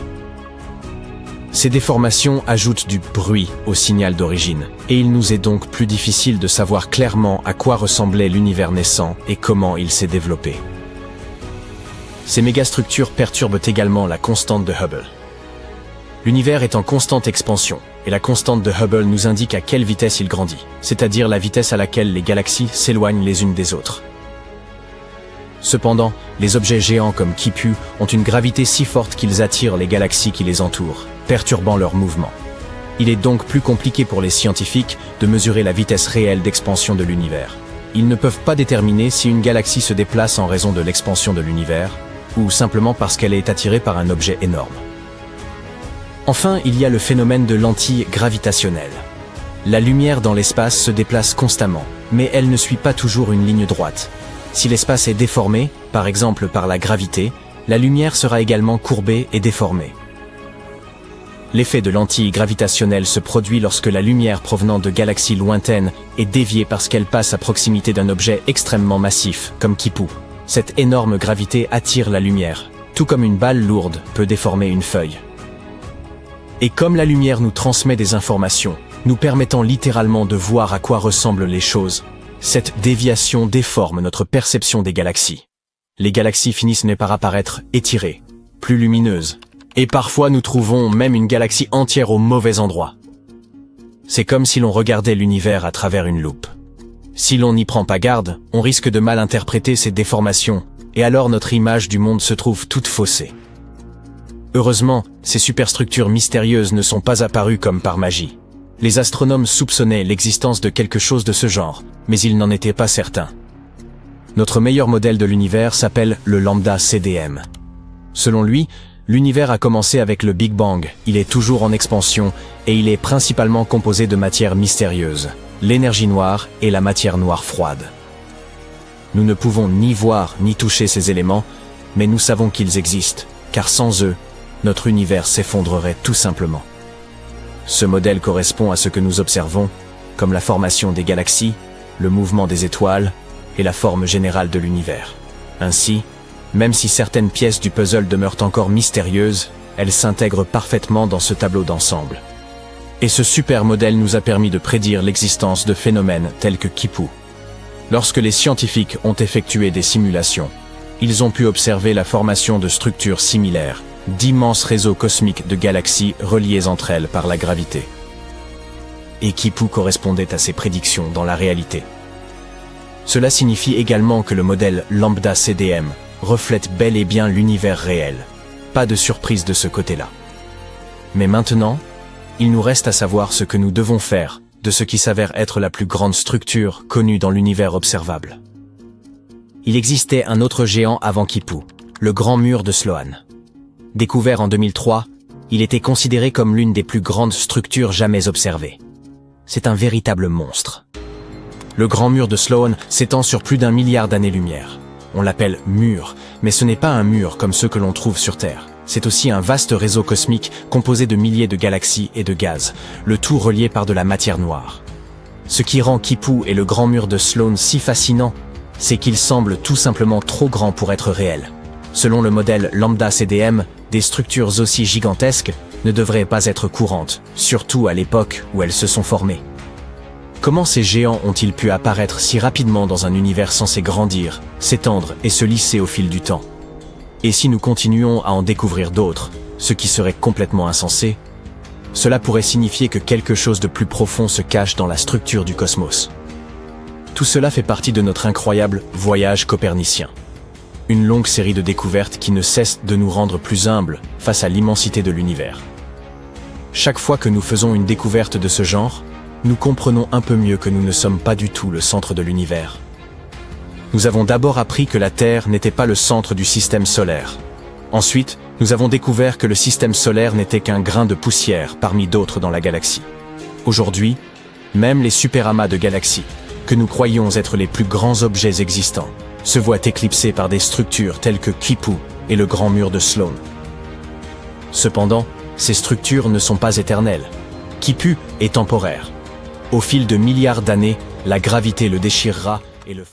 Ces déformations ajoutent du bruit au signal d'origine, et il nous est donc plus difficile de savoir clairement à quoi ressemblait l'univers naissant et comment il s'est développé. Ces mégastructures perturbent également la constante de Hubble. L'univers est en constante expansion, et la constante de Hubble nous indique à quelle vitesse il grandit, c'est-à-dire la vitesse à laquelle les galaxies s'éloignent les unes des autres. Cependant, les objets géants comme Quipu ont une gravité si forte qu'ils attirent les galaxies qui les entourent, perturbant leur mouvement. Il est donc plus compliqué pour les scientifiques de mesurer la vitesse réelle d'expansion de l'univers. Ils ne peuvent pas déterminer si une galaxie se déplace en raison de l'expansion de l'univers, ou simplement parce qu'elle est attirée par un objet énorme. Enfin, il y a le phénomène de lentille gravitationnelle. La lumière dans l'espace se déplace constamment, mais elle ne suit pas toujours une ligne droite. Si l'espace est déformé, par exemple par la gravité, la lumière sera également courbée et déformée. L'effet de lentille gravitationnelle se produit lorsque la lumière provenant de galaxies lointaines est déviée parce qu'elle passe à proximité d'un objet extrêmement massif, comme Quipu. Cette énorme gravité attire la lumière, tout comme une balle lourde peut déformer une feuille. Et comme la lumière nous transmet des informations, nous permettant littéralement de voir à quoi ressemblent les choses, cette déviation déforme notre perception des galaxies. Les galaxies finissent par apparaître étirées, plus lumineuses, et parfois nous trouvons même une galaxie entière au mauvais endroit. C'est comme si l'on regardait l'univers à travers une loupe. Si l'on n'y prend pas garde, on risque de mal interpréter ces déformations, et alors notre image du monde se trouve toute faussée. Heureusement, ces superstructures mystérieuses ne sont pas apparues comme par magie. Les astronomes soupçonnaient l'existence de quelque chose de ce genre, mais ils n'en étaient pas certains. Notre meilleur modèle de l'univers s'appelle le lambda CDM. Selon lui, l'univers a commencé avec le Big Bang, il est toujours en expansion et il est principalement composé de matière mystérieuse, l'énergie noire et la matière noire froide. Nous ne pouvons ni voir ni toucher ces éléments, mais nous savons qu'ils existent, car sans eux, notre univers s'effondrerait tout simplement. Ce modèle correspond à ce que nous observons, comme la formation des galaxies, le mouvement des étoiles et la forme générale de l'univers. Ainsi, même si certaines pièces du puzzle demeurent encore mystérieuses, elles s'intègrent parfaitement dans ce tableau d'ensemble. Et ce super modèle nous a permis de prédire l'existence de phénomènes tels que Quipu. Lorsque les scientifiques ont effectué des simulations, ils ont pu observer la formation de structures similaires, d'immenses réseaux cosmiques de galaxies reliées entre elles par la gravité. Et Kipu correspondait à ces prédictions dans la réalité. Cela signifie également que le modèle lambda CDM reflète bel et bien l'univers réel. Pas de surprise de ce côté-là. Mais maintenant, il nous reste à savoir ce que nous devons faire de ce qui s'avère être la plus grande structure connue dans l'univers observable. Il existait un autre géant avant Kipu, le Grand Mur de Sloan. Découvert en 2003, il était considéré comme l'une des plus grandes structures jamais observées. C'est un véritable monstre. Le Grand Mur de Sloan s'étend sur plus d'1 milliard d'années-lumière. On l'appelle mur, mais ce n'est pas un mur comme ceux que l'on trouve sur Terre. C'est aussi un vaste réseau cosmique composé de milliers de galaxies et de gaz, le tout relié par de la matière noire. Ce qui rend Kipu et le Grand Mur de Sloan si fascinants, c'est qu'ils semblent tout simplement trop grands pour être réels. Selon le modèle lambda CDM, des structures aussi gigantesques ne devraient pas être courantes, surtout à l'époque où elles se sont formées. Comment ces géants ont-ils pu apparaître si rapidement dans un univers censé grandir, s'étendre et se lisser au fil du temps? Et si nous continuons à en découvrir d'autres, ce qui serait complètement insensé, cela pourrait signifier que quelque chose de plus profond se cache dans la structure du cosmos. Tout cela fait partie de notre incroyable voyage copernicien. Une longue série de découvertes qui ne cesse de nous rendre plus humbles face à l'immensité de l'univers. Chaque fois que nous faisons une découverte de ce genre, nous comprenons un peu mieux que nous ne sommes pas du tout le centre de l'univers. Nous avons d'abord appris que la Terre n'était pas le centre du système solaire. Ensuite, nous avons découvert que le système solaire n'était qu'un grain de poussière parmi d'autres dans la galaxie. Aujourd'hui, même les superamas de galaxies, que nous croyions être les plus grands objets existants, se voient éclipsés par des structures telles que Kipu et le Grand Mur de Sloan. Cependant, ces structures ne sont pas éternelles. Kipu est temporaire. Au fil de milliards d'années, la gravité le déchirera et le